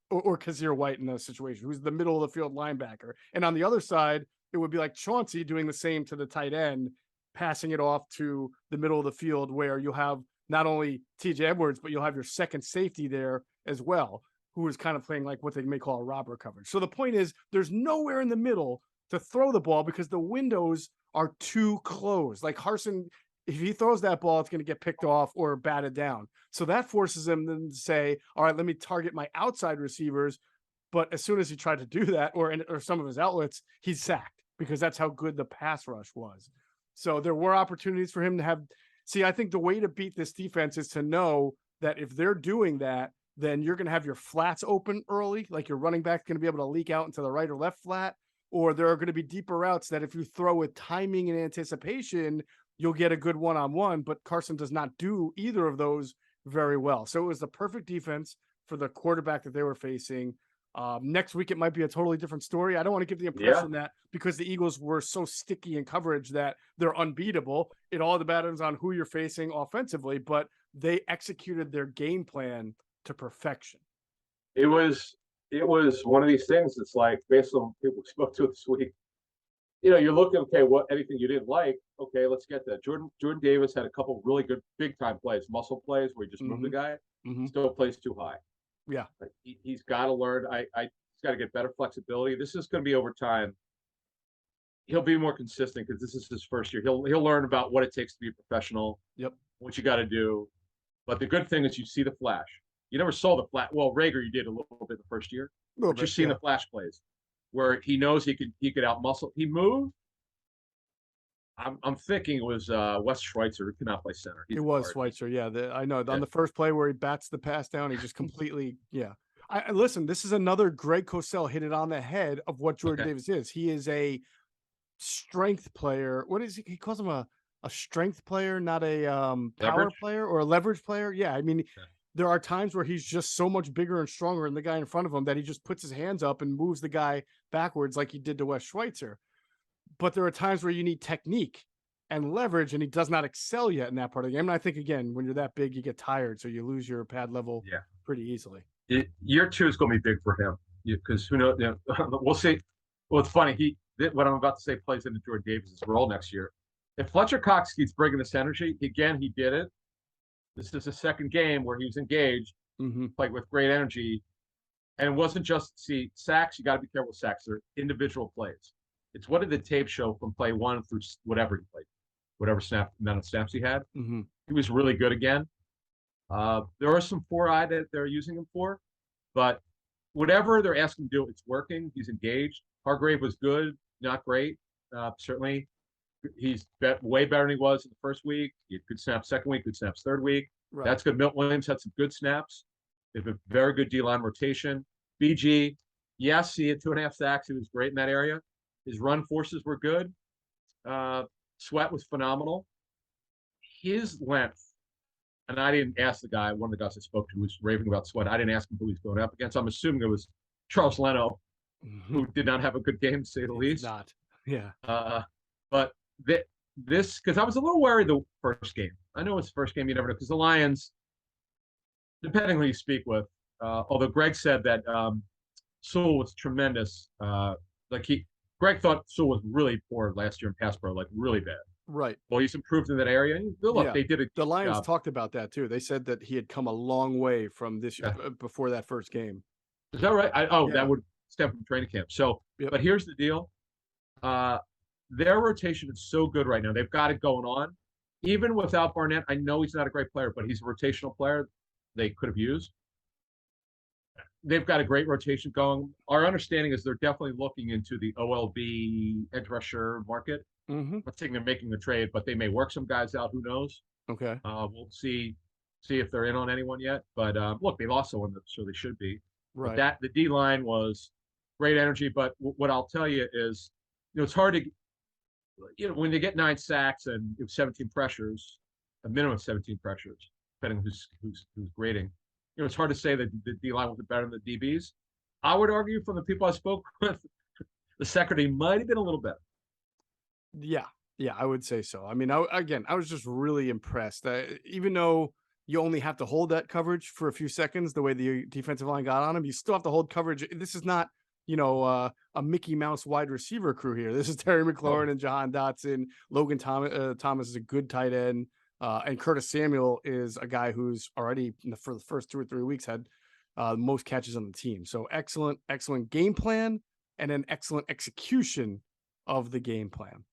Or Kazir White in the situation, who's the middle of the field linebacker. And on the other side, it would be like Chauncey doing the same to the tight end, passing it off to the middle of the field, where you'll have not only TJ Edwards, but you'll have your second safety there as well, who is kind of playing like what they may call a robber coverage. So the point is, there's nowhere in the middle to throw the ball because the windows are too close. Like Carson, if he throws that ball, it's going to get picked off or batted down. So that forces him then to say, all right, let me target my outside receivers. But as soon as he tried to do that, or some of his outlets, he's sacked, because that's how good the pass rush was. So there were opportunities for him to have. See, I think the way to beat this defense is to know that if they're doing that, then you're going to have your flats open early, like your running back's going to be able to leak out into the right or left flat, or there are going to be deeper routes that if you throw with timing and anticipation, you'll get a good one-on-one, but Carson does not do either of those very well. So it was the perfect defense for the quarterback that they were facing. Next week, it might be a totally different story. I don't want to give the impression that because the Eagles were so sticky in coverage that they're unbeatable. It all depends on who you're facing offensively, but they executed their game plan to perfection. It was it was one of these things. It's like based on people we spoke to this week. You're looking, okay, what anything you didn't like, okay, let's get that. Jordan Davis had a couple really good big time plays, muscle plays where he just moved the guy. Still plays too high. Yeah. Like he's got to learn. He's got to get better flexibility. This is going to be over time. He'll be more consistent because this is his first year. He'll learn about what it takes to be a professional. Yep. What you got to do. But the good thing is you see the flash. You never saw the flash. Well, Rager, you did a little bit the first year, but you're seeing the flash plays where he knows he could out muscle. He moved. I'm thinking it was Wes Schweitzer who could not play center. It was Schweitzer, yeah. I know on the first play where he bats the pass down, he just completely, yeah. I listen. This is another Greg Cosell hit it on the head of what Jordan Davis is. He is a strength player. What is he? He calls him a strength player, not a power player or a leverage player. Yeah, I mean, there are times where he's just so much bigger and stronger than the guy in front of him that he just puts his hands up and moves the guy backwards like he did to Wes Schweitzer. But there are times where you need technique and leverage, and he does not excel yet in that part of the game. And I think, again, when you're that big, you get tired, so you lose your pad level pretty easily. Year 2 is going to be big for him because who knows? We'll see. Well, it's funny. What I'm about to say plays into Jordan Davis' role next year. If Fletcher Cox keeps bringing this energy, again, he did it. This is the second game where he was engaged, played with great energy. And it wasn't just, sacks, you got to be careful with sacks. They're individual plays. It's what did the tape show from play 1 through whatever he played, whatever amount of snaps he had. He was really good again. There are some 4-eye that they're using him for, but whatever they're asking him to do, it's working. He's engaged. Hargrave was good, not great. Certainly, he's way better than he was in the first week. He had good snaps second week, good snaps third week. Right. That's good. Milton Williams had some good snaps. They have a very good D-line rotation. BG, yes, he had 2.5 sacks. He was great in that area. His run forces were good. Sweat was phenomenal. His length, and I didn't ask the guy, one of the guys I spoke to was raving about Sweat. I didn't ask him who he's going up against. I'm assuming it was Charles Leno, who did not have a good game, to say the least. Not, yeah. But this, because I was a little worried the first game. I know it's the first game, you never know, because the Lions, depending on who you speak with, although Greg said that Sewell was tremendous. Greg thought Sewell was really poor last year in pass pro, like really bad. Right. Well, he's improved in that area. Look, they did it. The Lions talked about that too. They said that he had come a long way from this year before that first game. Is that right? That would stem from training camp. So, but here's the deal. Their rotation is so good right now. They've got it going on. Even without Barnett, I know he's not a great player, but he's a rotational player they could have used. They've got a great rotation going. Our understanding is they're definitely looking into the OLB edge rusher market. I'm not saying they're making the trade, but they may work some guys out. Who knows? Okay. We'll see if they're in on anyone yet. But look, they lost someone, so they should be. Right. But the D line was great energy. But what I'll tell you is, it's hard to, when they get 9 sacks and 17 pressures, a minimum of 17 pressures, depending on who's grading. It's hard to say that the D-line was better than the DBs. I would argue from the people I spoke with, the secondary might have been a little better. Yeah, I would say so. I mean, I was just really impressed. Even though you only have to hold that coverage for a few seconds, the way the defensive line got on him, you still have to hold coverage. This is not, a Mickey Mouse wide receiver crew here. This is Terry McLaurin and Jahan Dotson. Logan Thomas is a good tight end. And Curtis Samuel is a guy who's already for the first 2 or 3 weeks had most catches on the team. So excellent game plan and an excellent execution of the game plan.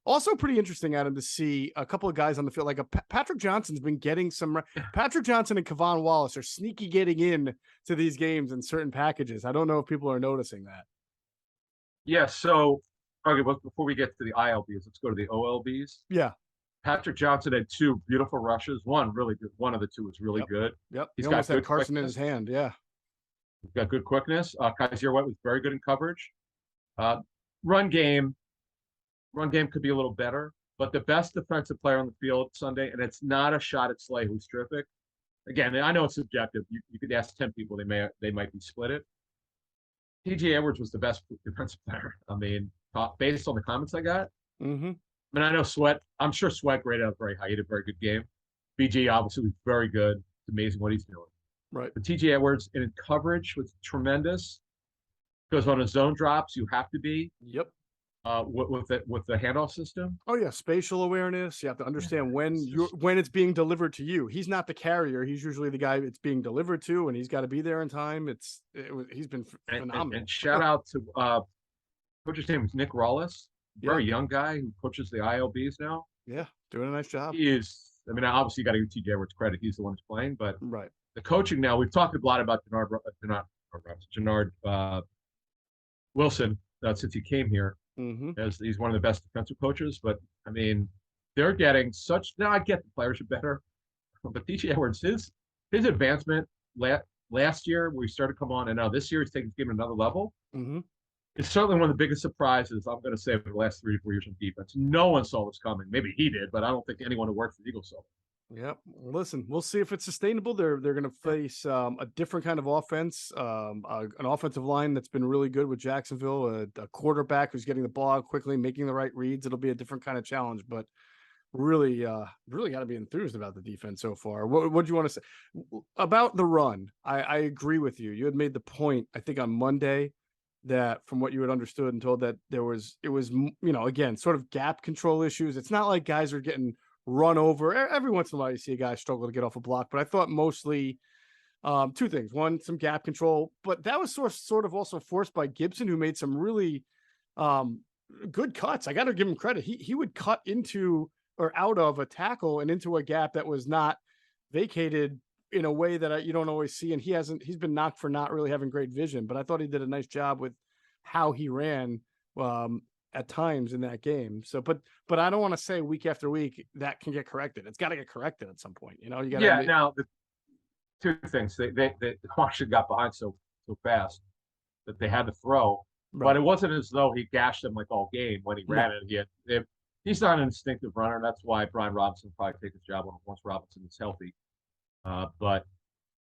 Also pretty interesting, Adam, to see a couple of guys on the field. Like Patrick Johnson's been getting some. Patrick Johnson and Kevon Wallace are sneaky getting in to these games in certain packages. I don't know if people are noticing that. Yeah. So, okay, but before we get to the ILBs, let's go to the OLBs. Yeah. Patrick Johnson had 2 beautiful rushes. One really good. One of the 2 was really good. Yep. He's got good Carson quickness. in his hand. Yeah. He's got good quickness. Kaiser White was very good in coverage. Run game could be a little better, but the best defensive player on the field Sunday, and it's not a shot at Slay, who's terrific. Again, I know it's subjective. You could ask 10 people, they might be split it. T.J. Edwards was the best defensive player. I mean, based on the comments I got. I mean, I know Sweat. I'm sure Sweat graded out very high. He had a very good game. BG obviously was very good. It's amazing what he's doing. Right. But TJ Edwards in coverage was tremendous because on his zone drops, you have to be Yep. with the handoff system. Oh yeah, spatial awareness. You have to Yeah, understand when it's you're just when it's being delivered to you. He's not the carrier. He's usually the guy it's being delivered to, and he's got to be there in time. He's been phenomenal. and shout out to coach's name is Nick Rawlis, Yeah, very young guy who coaches the ILBs now. yeah, doing a nice job. He is. I mean, obviously, you got to give TJ Edwards credit. He's the one who's playing, but Right. the coaching now. We've talked a lot about Jannard Wilson since he came here, Mm-hmm. as he's one of the best defensive coaches. But I mean, they're getting such. Now I get the players are better, but TJ Edwards, his advancement last year, where he started to come on, and now this year he's taking his game another level. Mm-hmm. It's certainly one of the biggest surprises I'm going to say for the last 3 to 4 years in defense. No one saw this coming. Maybe he did, but I don't think anyone who worked for the Eagles saw it. Yep. Listen, we'll see if it's sustainable. They're going to face a different kind of offense, an offensive line that's been really good with Jacksonville, a quarterback who's getting the ball out quickly, making the right reads. It'll be a different kind of challenge, but really, really got to be enthused about the defense so far. What do you want to say about the run? I agree with you. You had made the point, I think, on Monday that from what you had understood and told that it was, again, sort of gap control issues. It's not like guys are getting run over. Every once in a while you see a guy struggle to get off a block, but I thought mostly two things. One, some gap control, but that was sort of also forced by Gibson, who made some really good cuts. I got to give him credit. He would cut into or out of a tackle and into a gap that was not vacated in a way that you don't always see. And he's been knocked for not really having great vision, but I thought he did a nice job with how he ran at times in that game. So, but I don't want to say week after week that can get corrected. It's got to get corrected at some point. You got to. Yeah. Now the two things they Washington got behind so fast that they had to throw, Right. but it wasn't as though he gashed them like all game when he ran it. He's not an instinctive runner. That's why Brian Robinson will probably take his job once Robinson is healthy. But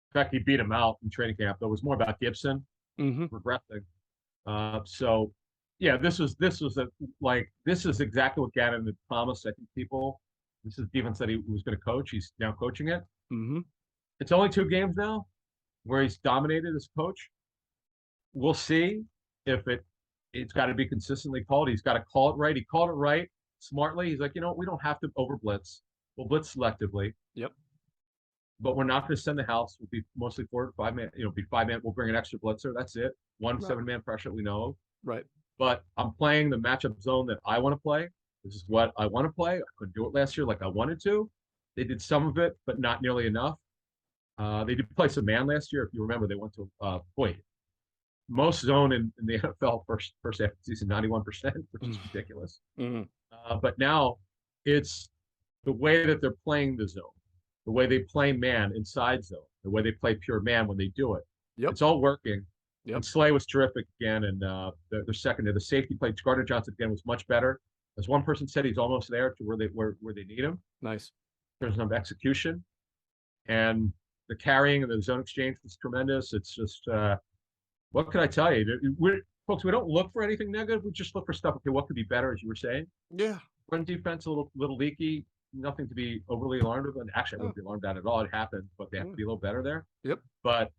in fact, he beat him out in training camp. Though it was more about Gibson regressing. So yeah, this is exactly what Gannon had promised. I think people. This is defense that he was going to coach. He's now coaching it. Mm-hmm. It's only 2 games now where he's dominated as coach. We'll see if it's got to be consistently called. He's got to call it right. He called it right smartly. He's like, we don't have to over blitz. We'll blitz selectively. Yep. But we're not going to send the house. We'll be mostly 4 to 5 man. Be 5 man. We'll bring an extra blitzer. That's it. 1 7-man pressure we know of. Right. But I'm playing the matchup zone that I want to play. This is what I want to play. I couldn't do it last year like I wanted to. They did some of it, but not nearly enough. They did play some man last year. If you remember, they went to most zone in the NFL first half of the season, 91%, which is ridiculous. Mm-hmm. But now it's the way that they're playing the zone, the way they play man inside zone, the way they play pure man when they do it. Yep. It's all working. Yep. And Slay was terrific again, and their secondary, the safety play, Gardner Johnson again was much better. As one person said, he's almost there to where they need him. Nice. There's no execution, and the carrying and the zone exchange was tremendous. It's just what can I tell you? Folks, we don't look for anything negative. We just look for stuff. Okay, what could be better, as you were saying? Yeah. Run defense a little leaky. Nothing to be overly alarmed about. Actually, I wouldn't be alarmed at all. It happened, but they have to be a little better there. Yep. But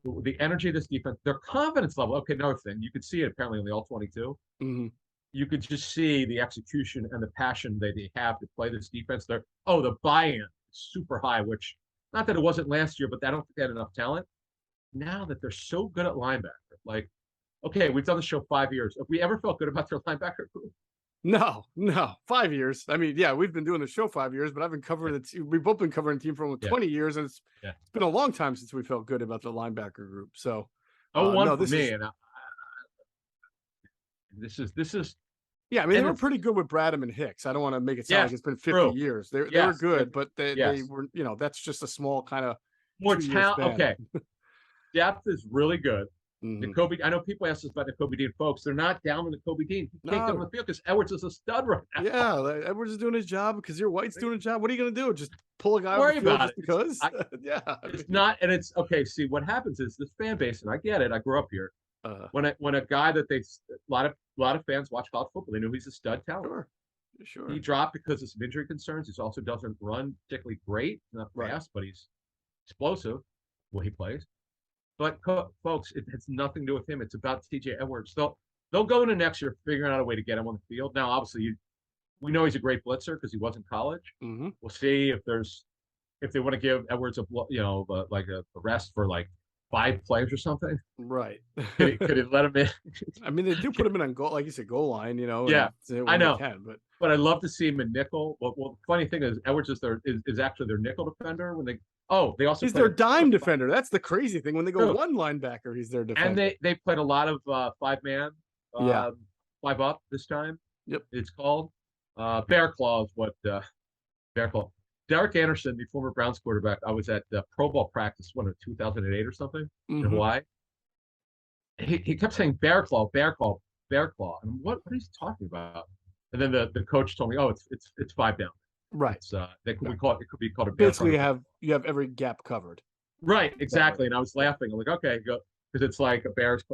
the energy of this defense, their confidence level. Okay, another thing. You could see it apparently in the All-22. Mm-hmm. You could just see the execution and the passion that they have to play this defense. The buy-in is super high, which not that it wasn't last year, but I don't think they had enough talent. Now that they're so good at linebacker, like, okay, we've done the show 5 years. Have we ever felt good about their linebacker group? No, 5 years. I mean, yeah, we've been doing the show 5 years, but I've been covering it. We've both been covering the team for almost 20 years, and it's been a long time since we felt good about the linebacker group. So, for me, and this is. Yeah, I mean, they were pretty good with Bradham and Hicks. I don't want to make it sound like it's been 50 years. They were good, but they were, that's just a small kind of more talent. Okay, depth is really good. Nakobe, I know people ask us about Nakobe Dean, folks. They're not down with Nakobe Dean. He can't get on the field because Edwards is a stud right now. Yeah, Edwards is doing his job because your White's doing his job. What are you going to do? Just pull a guy off the field just because? It's not, and it's okay. See, what happens is this fan base, and I get it. I grew up here. When a guy that a lot of fans watch college football, they knew he's a stud talent. Sure. He dropped because of some injury concerns. He also doesn't run particularly great. He's not fast, but he's explosive. Well, he plays. But folks, it has nothing to do with him. It's about TJ Edwards. They'll go into next year figuring out a way to get him on the field. Now, obviously, we know he's a great blitzer because he was in college. Mm-hmm. We'll see if they want to give Edwards like a rest for like 5 plays or something. Right. Could he let him in? I mean, they do put him in on goal, like you said, goal line, Yeah, when I know. they can, but I'd love to see him in nickel. Well, the funny thing is Edwards is actually their nickel defender when they also he's their dime defender. That's the crazy thing. When they go one linebacker, he's their defender. And they played a lot of 5-man, 5 up this time. Yep. It's called Bear Claw is what Bear Claw. Derek Anderson, the former Browns quarterback, I was at Pro Bowl practice, 2008 or something in Hawaii. He kept saying Bear Claw, Bear Claw, Bear Claw. And what is he talking about? And then the coach told me, oh, it's 5 down. Right. It's it could be called a bear. Basically, you have every gap covered. Right, exactly. And I was laughing. I'm like, okay, because it's like a bear's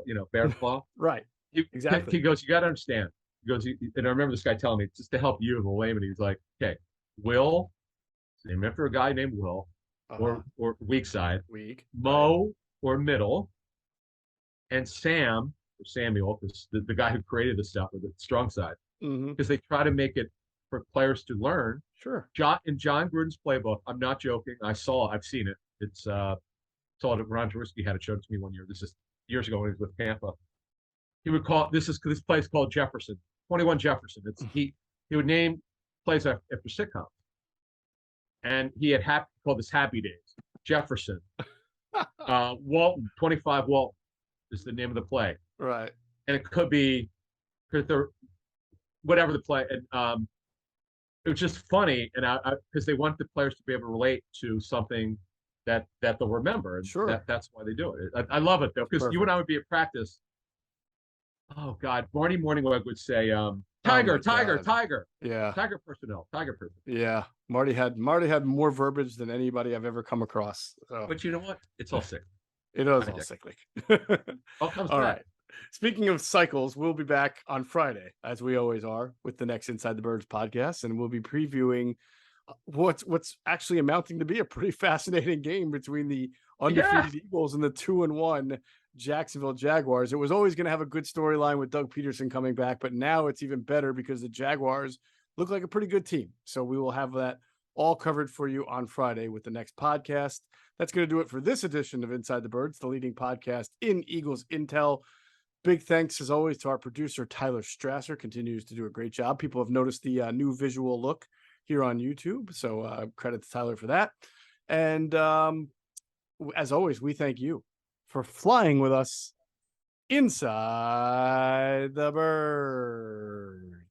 claw. Right. Exactly. He goes, you got to understand. He goes, and I remember this guy telling me just to help you in the layman. He's like, okay, Will, named after a guy named Will, or weak side, Mo or middle, and Sam or Samuel, the guy who created the stuff, or the strong side, because they try to make it for players to learn. Sure. In John Gruden's playbook, I'm not joking. I've seen it. It's saw it. Ron Jaworski had it shown to me one year. This is years ago when he was with Tampa. He would call this place called Jefferson, 21 Jefferson. He would name plays after sitcoms, and he had called this Happy Days. Jefferson, Walton, 25 Walton is the name of the play. Right. And it could be whatever the play. And it was just funny, and because they want the players to be able to relate to something that they'll remember. And sure. That's why they do it. I love it though, because you and I would be at practice. Oh God, Marty Morningweg would say, "Tiger, tiger, God. tiger." Yeah. Tiger personnel. Yeah. Marty had more verbiage than anybody I've ever come across. So. But you know what? It's all cyclic. It is all cyclic. All right. Speaking of cycles, we'll be back on Friday, as we always are, with the next Inside the Birds podcast, and we'll be previewing what's actually amounting to be a pretty fascinating game between the undefeated Eagles and the 2-1 Jacksonville Jaguars. It was always going to have a good storyline with Doug Peterson coming back, but now it's even better because the Jaguars look like a pretty good team. So we will have that all covered for you on Friday with the next podcast. That's going to do it for this edition of Inside the Birds, the leading podcast in Eagles Intel. Big thanks, as always, to our producer, Tyler Strasser. Continues to do a great job. People have noticed the new visual look here on YouTube, so credit to Tyler for that. And as always, we thank you for flying with us inside the bird.